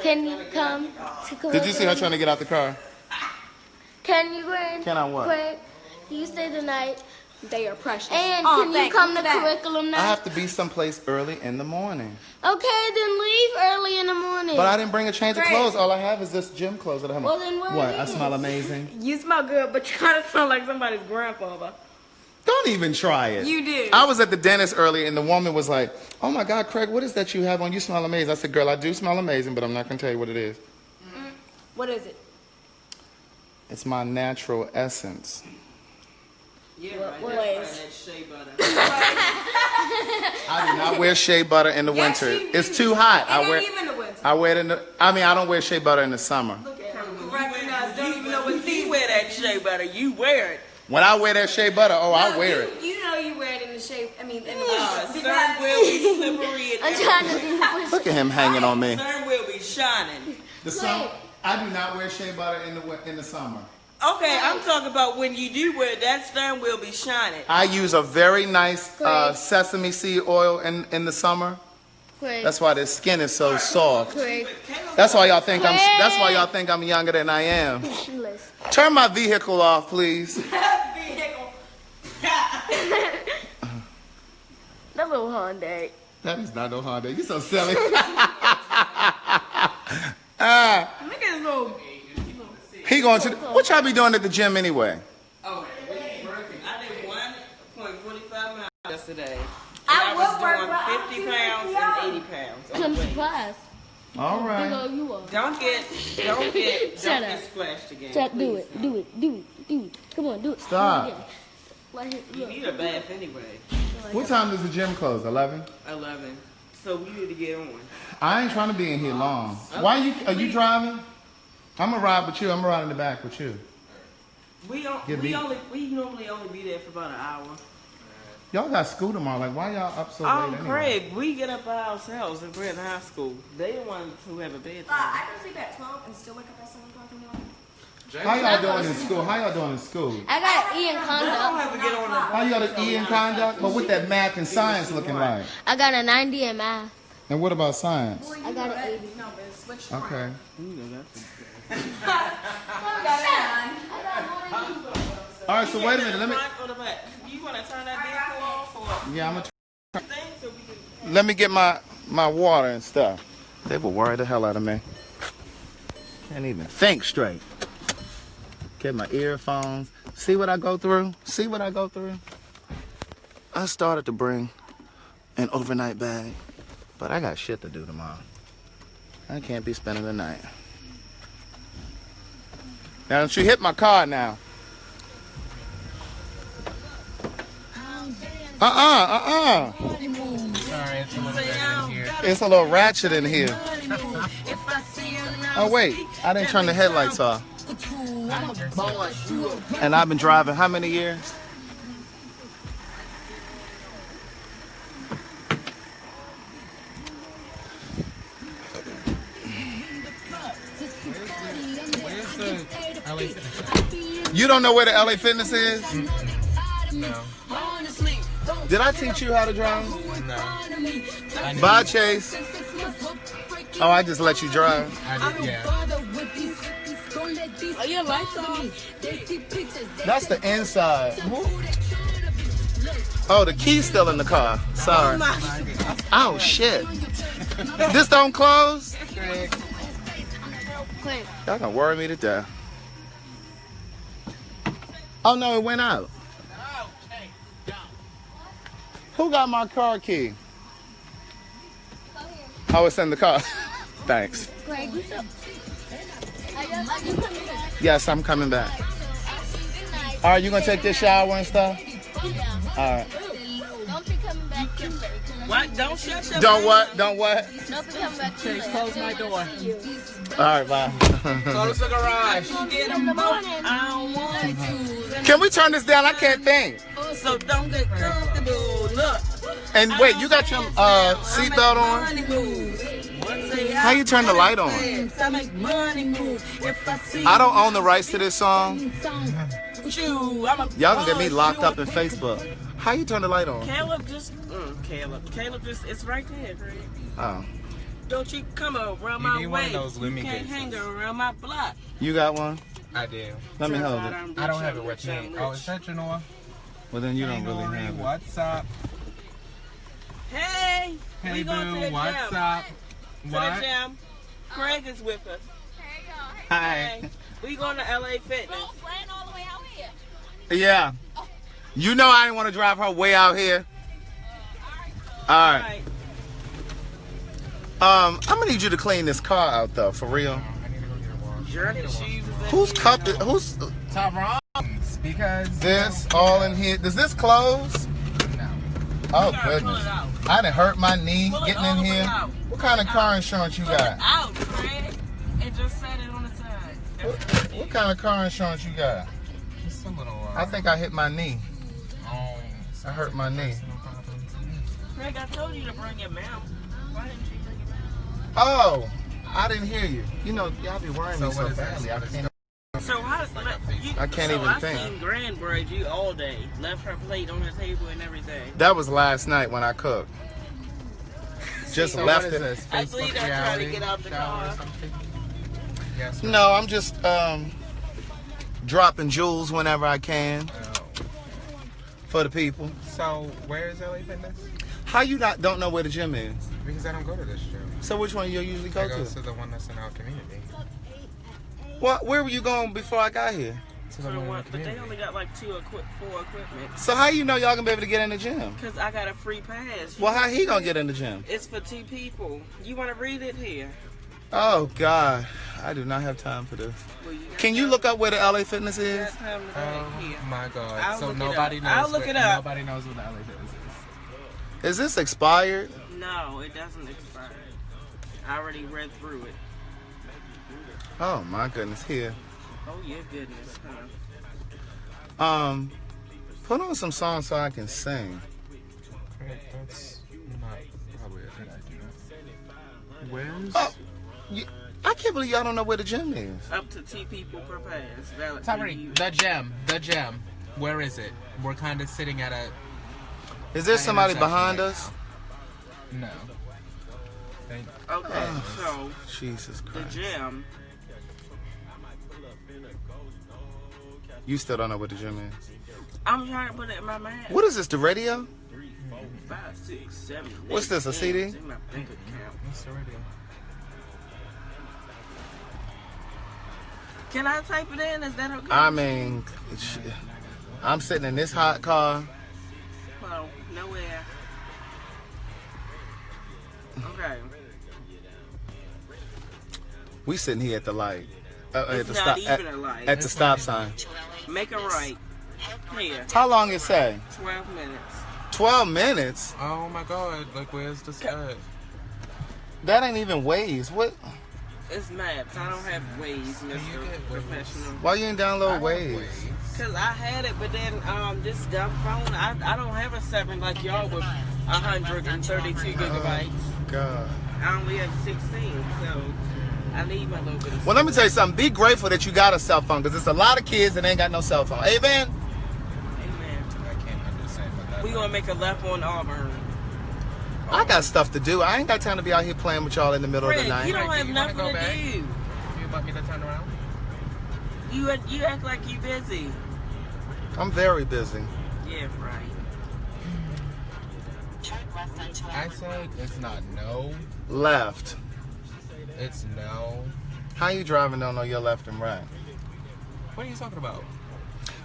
Can you come to curriculum? Did you see her trying to get out the car? Can you, Gwen? Can I what? Quick, can you stay the night? they are precious. And Oh, can you thank come you to for that. curriculum I night? have to be someplace early in the morning. Okay, then leave early in the morning. But I didn't bring a change of Great. clothes. All I have is this gym clothes that I have. Well, then wear What? I these. smell amazing. You smell good, but you kind of smell like somebody's grandfather. Don't even try it. You do. I was at the dentist earlier, and the woman was like, "Oh my God, Craig, what is that you have on? You smell amazing." I said, "Girl, I do smell amazing, but I'm not gonna tell you what it is. What is it? It's my natural essence." Yeah, right. What That's is? that shea butter. I do not wear shea butter in the Yes, winter. you It's do. too hot. It I ain't wear. even the winter. I wear it in the. I mean, I don't wear shea butter in the summer. Recognize, don't even know what You season wear that it is. shea butter. You wear it. When I wear that shea butter, oh, I No, wear it. You know you wear it in the shape. I mean, in the Sun winter. will be slippery and I'm trying to do this. Look at him hanging on me. sun will be shining. The summer. I do not wear shea butter in the summer. Okay, I'm talking about when you do wear it, that sun will be shining. I use a very nice Great. sesame seed oil in the summer. Quick, That's why the skin is so soft. quick. That's why y'all think I'm younger than I am. Listen. Turn my vehicle off, please. Vehicle. That little Hyundai. That is not no Honda. You so silly. Look at his little. He going to. What y'all be doing at the gym anyway? Oh, I did 1.45 miles yesterday. And I was will work, doing but I'm 50 too pounds young. and 80 pounds. Come to class. All Big right. old you are. Don't get Shut up. splashed again. Shut, do please. it, do it, do it, do it. Come on, do it. Stop. Do it again. Right here, You look. need a bath anyway. What time does the gym close? 11. 11. So we need to get on. I ain't trying to be in here long. Why are you driving? I'm gonna ride with you. I'm gonna ride in the back with you. We normally only be there for about an hour. Y'all got school tomorrow. Like, why y'all up so late anyway? Craig, we get up by ourselves and we're in high school. They the ones who have a bedtime. I can sleep at 12 and still wake up at 7 o'clock in the morning. How y'all doing in school? How y'all doing in school? I got E in I don't conduct. have to get on the How y'all the E in conduct? But what that math and science looking like? I got a 90 in math. And what about science? I got an 80. No, but it's switched. Okay. All right, so wait a minute. Let me. Front or the back? You want to turn that vehicle off or Yeah, I'm gonna. thing so we can... Let me get my water and stuff. They will worry the hell out of me. Can't even think straight. Get my earphones. See what I go through? See what I go through? I started to bring an overnight bag, but I got shit to do tomorrow. I can't be spending the night. Now don't you hit my car now. It's a little ratchet in here. Oh wait, I didn't turn the headlights off. And I've been driving how many years? LA Fitness. You don't know where the LA Fitness is? No. Did I teach you how to drive? No. Bye, Chase. Oh, I just let you drive. I did, yeah. Are your lights on? That's the inside. Oh, the key's still in the car. Sorry. Oh, shit. This don't close? Y'all gonna worry me to death. Oh, no, it went out. Who got my car key? Oh, it's in the car. Thanks. Greg, you should. Are you coming back? Yes, I'm coming back. All right, you gonna take this shower and stuff? All right. Don't be coming back too late. What? Don't shut your Don't what? Don't what? Don't be coming back too late. Close my door. All right, bye. Close the garage. In the morning. I don't want to. Can we turn this down? I can't think. So don't get comfortable. Look. And wait, you got your seatbelt on? How you turn the light on? I don't own the rights to this song. Y'all can get me locked up in Facebook. How you turn the light on? Caleb just, it's right there, Greg. Oh. Don't you come around my way. You can't hang around my block. You got one? I do. Let me hold it. I don't have it with me. Oh, is that Genoa? Well, then you don't really Nori, have it. what's up? Hey, Hey, we going to boo, the what's gym. up? To What? the gym. Craig is with us. Hi. Hey, we going to LA Fitness. all the way out here. Yeah. You know I didn't want to drive her way out here. All right. I'm gonna need you to clean this car out though, for real. I need to go get a wash. Journey shoes. Whose cup? Who's Tyrone's, because this all in here? Does this close? no. Oh Pull it goodness! out. I done hurt my knee Pull it getting all in the way here. out. What kind of car insurance you Pull it got? out, Craig, and just set it on the side. What kind of car insurance you got? Just a little. I think I hit my knee. Oh, I hurt my knee. no problem to me. Craig, I told you to bring your mouth. Why didn't you bring your mouth? Oh, I didn't hear you. You know, y'all be worrying me So so what is badly. this? I What is can't. So how I can't even I think. seen Grand braid you all day. Left her plate on the table and everything. That was last night when I cooked. Just So left what is it. this? I believe Facebook they're trying to reality get out the shower or car. something? Yes. No, I'm just dropping jewels whenever I can Oh. for the people. So where is LA Fitness? How you don't know where the gym is? Because I don't go to this gym. So which one you usually go I go to? to the one that's in our community. What? Where were you going before I got here? To the So one in the what? But they community. only got like 4 equipment. So how you know y'all gonna be able to get in the gym? Cause I got a free pass. Well, how he gonna get in the gym? It's for 2 people. You want to read it here? Oh God, I do not have time for this. Well, you got Can you look up where the LA Fitness You is? got time to Oh read it here. my God! I'll So look it nobody up. knows. I'll look what, it up. Nobody knows what the LA Fitness is. Is this expired? No, it doesn't expire. I already read through it. Oh my goodness, here. Oh your goodness, huh? Put on some songs so I can sing. That's not probably a good idea. Where's? Oh, I can't believe y'all don't know where the gym is. Up to 2 people per pass. Valid Tyreek, the gym. Where is it? We're kind of sitting at a. Is there somebody intersection behind right us? now. No. Thank Okay, so Jesus the Christ. gym. You still don't know what the gym is. I'm trying to put it in my mind. What is this, the radio? 5, 6, 7. What's this, a CD? In my bank account. What's the radio? Can I type it in? Is that okay? I mean, I'm sitting in this hot car. Well, no air. Okay. We sitting here at the light. At It's the not stop. even a light. At the stop sign. Make a right. Here. How long it say? 12 minutes. 12 minutes? Oh my God! Like, where's the skirt? That ain't even Waze. What? It's maps. I don't have Waze, Mr. get Waze? Professional. Why you ain't download Waze? Because I had it, but then this dumb phone, I don't have a 7 like y'all with 132 gigabytes. God. I only have 16, so I need my little bit of Well, let me tell you something. Be grateful that you got a cell phone, because there's a lot of kids that ain't got no cell phone. Amen? Amen. I can't understand what that We gonna make a left on Auburn. I got stuff to do. I ain't got time to be out here playing with y'all in the middle of the Fred, night. you don't have you nothing wanna to go back? do. You want me to turn around? You act like you busy. I'm very busy. Yeah, right. I said it's not no. Left. It's no. How you driving don't know your left and right? What are you talking about?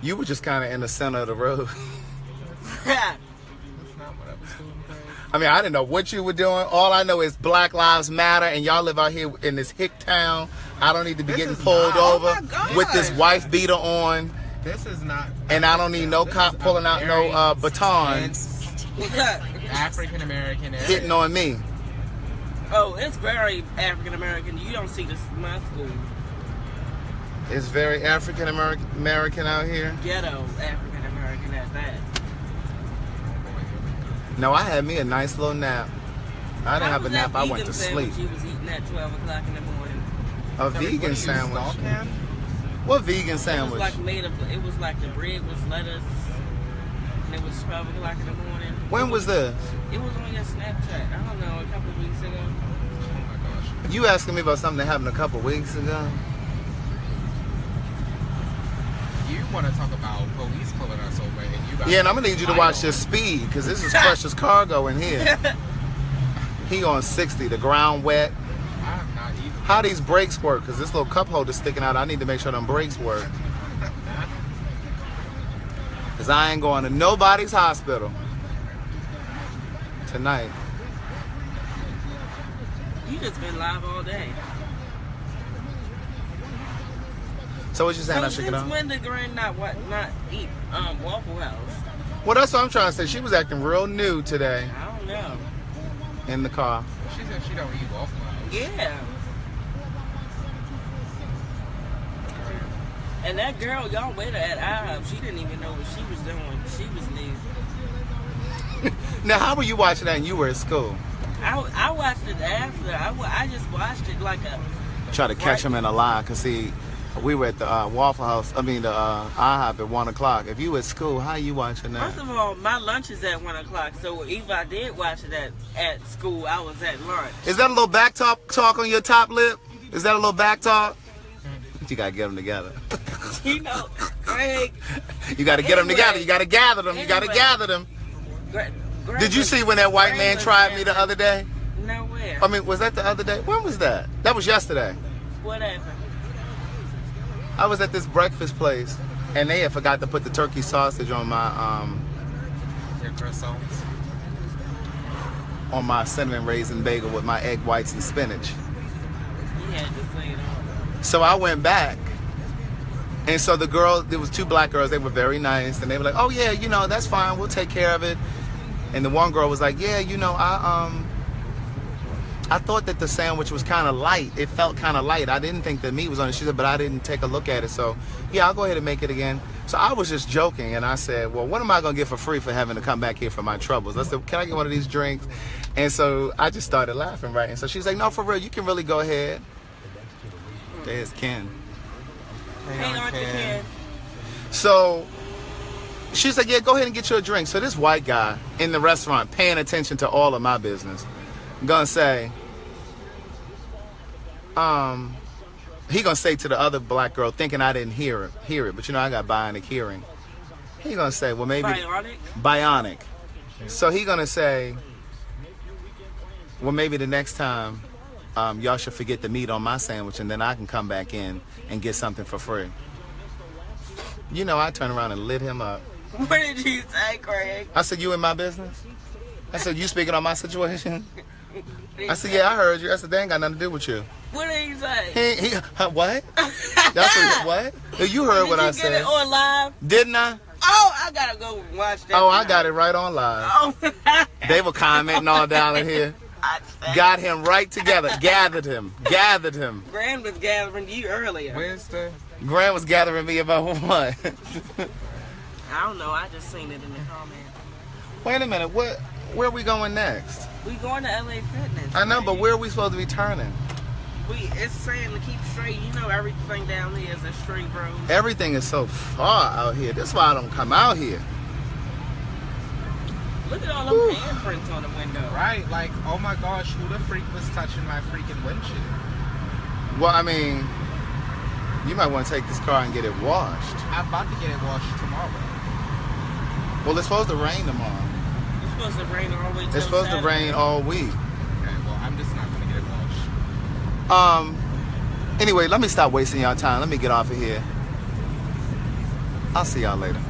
You were just kind of in the center of the road. That's not what I was doing, Craig. I mean, I didn't know what you were doing. All I know is Black Lives Matter, and y'all live out here in this hick town. I don't need to be This getting is pulled not- over oh my gosh. with this wife beater on, This is not. and I don't need no This cop is pulling a out no very batons African American area. hitting on me. Oh, it's very African American. You don't see this in my school. It's very African American out here. Ghetto African American at that. No, I had me a nice little nap. I didn't have a nap. I went to sleep. You was eating at 12 o'clock in the morning. A What are vegan you, sandwich. stalking? What vegan It was sandwich? like made of. It was like the bread was lettuce, and it was 12 o'clock in the morning. When was this? It was on your Snapchat. I don't know, a couple of weeks ago. Oh my gosh. You asking me about something that happened a couple weeks ago? You want to talk about police pulling us over, and you got Yeah, and I'm gonna need you to watch your speed, because this is precious cargo in here. He on 60, the ground wet. I'm not even. How these brakes work? Because this little cup holder's sticking out. I need to make sure them brakes work. Because I ain't going to nobody's hospital tonight. You just been live all day. So what you saying? So I should get since on? when did Grand not eat Waffle House? Well, that's what I'm trying to say. She was acting real new today I don't know. in the car. She said she don't eat Waffle House. Yeah. And that girl, y'all waited at IHOP. She didn't even know what she was doing. She was new. Now, how were you watching that and you were at school? I watched it after. I just watched it like a. Try to catch him in a lie, because see, we were at the Waffle House, the IHOP at 1 o'clock. If you at school, how you watching that? First of all, my lunch is at 1 o'clock. So if I did watch it at school, I was at lunch. Is that a little back talk on your top lip? Is that a little back talk? You gotta get them together. You know, Greg. You gotta get them Anyway. together. You gotta gather them. You gotta Anyway. gather them. Greg Did you was- see when that white Greg man was tried there. me the other day? Nowhere. I mean, was that the other day? When was that? That was yesterday. Whatever. I was at this breakfast place, and they had forgot to put the turkey sausage on Your croissants. cinnamon raisin bagel with my egg whites and spinach. He had to say it all. So I went back, and so the girl, there was 2 black girls. They were very nice, and they were like, "Oh yeah, that's fine. We'll take care of it." And the one girl was like, "Yeah, I thought that the sandwich was kind of light. It felt kind of light. I didn't think the meat was on it." She said, "But I didn't take a look at it. So yeah, I'll go ahead and make it again." So I was just joking, and I said, "Well, what am I gonna get for free for having to come back here for my troubles?" I said, "Can I get one of these drinks?" And so I just started laughing, right? And so she's like, "No, for real, you can really go ahead." There's Ken. Hey, Auntie Ken. So she's like, "Yeah, go ahead and get you a drink." So this white guy in the restaurant paying attention to all of my business, gonna say, he gonna say to the other black girl, thinking I didn't hear it, but I got bionic hearing. He gonna say, well, maybe bionic. So he gonna say, well, maybe the next time, y'all should forget the meat on my sandwich, and then I can come back in and get something for free. I turned around and lit him up. What did you say, Craig? I said, "You in my business?" I said, "You speaking on my situation?" I said, "Yeah, I heard you." I said, "They ain't got nothing to do with you." What did he say? What? That's what? You heard what I Did you get said. it on live? Didn't I? Oh, I gotta go watch that. Oh, I got it right on live. Oh. They were commenting all down in here. Got him right together. Gathered him. Grand was gathering you earlier. Where's the? Grant was gathering me about what? I don't know. I just seen it in the comments. Wait a minute. Where are we going next? We going to LA Fitness. I know, but where are we supposed to be turning? it's saying to keep straight. You know, everything down here is a straight road. Everything is so far out here. That's why I don't come out here. Look at all them handprints on the window. Right, like, oh my gosh, who the freak was touching my freaking windshield? Well, I mean, you might want to take this car and get it washed. I'm about to get it washed tomorrow. Well, it's supposed to rain tomorrow. It's supposed to rain all the way till It's supposed to rain all week. Okay, well, I'm just not going to get it washed. Anyway, let me stop wasting y'all time. Let me get off of here. I'll see y'all later.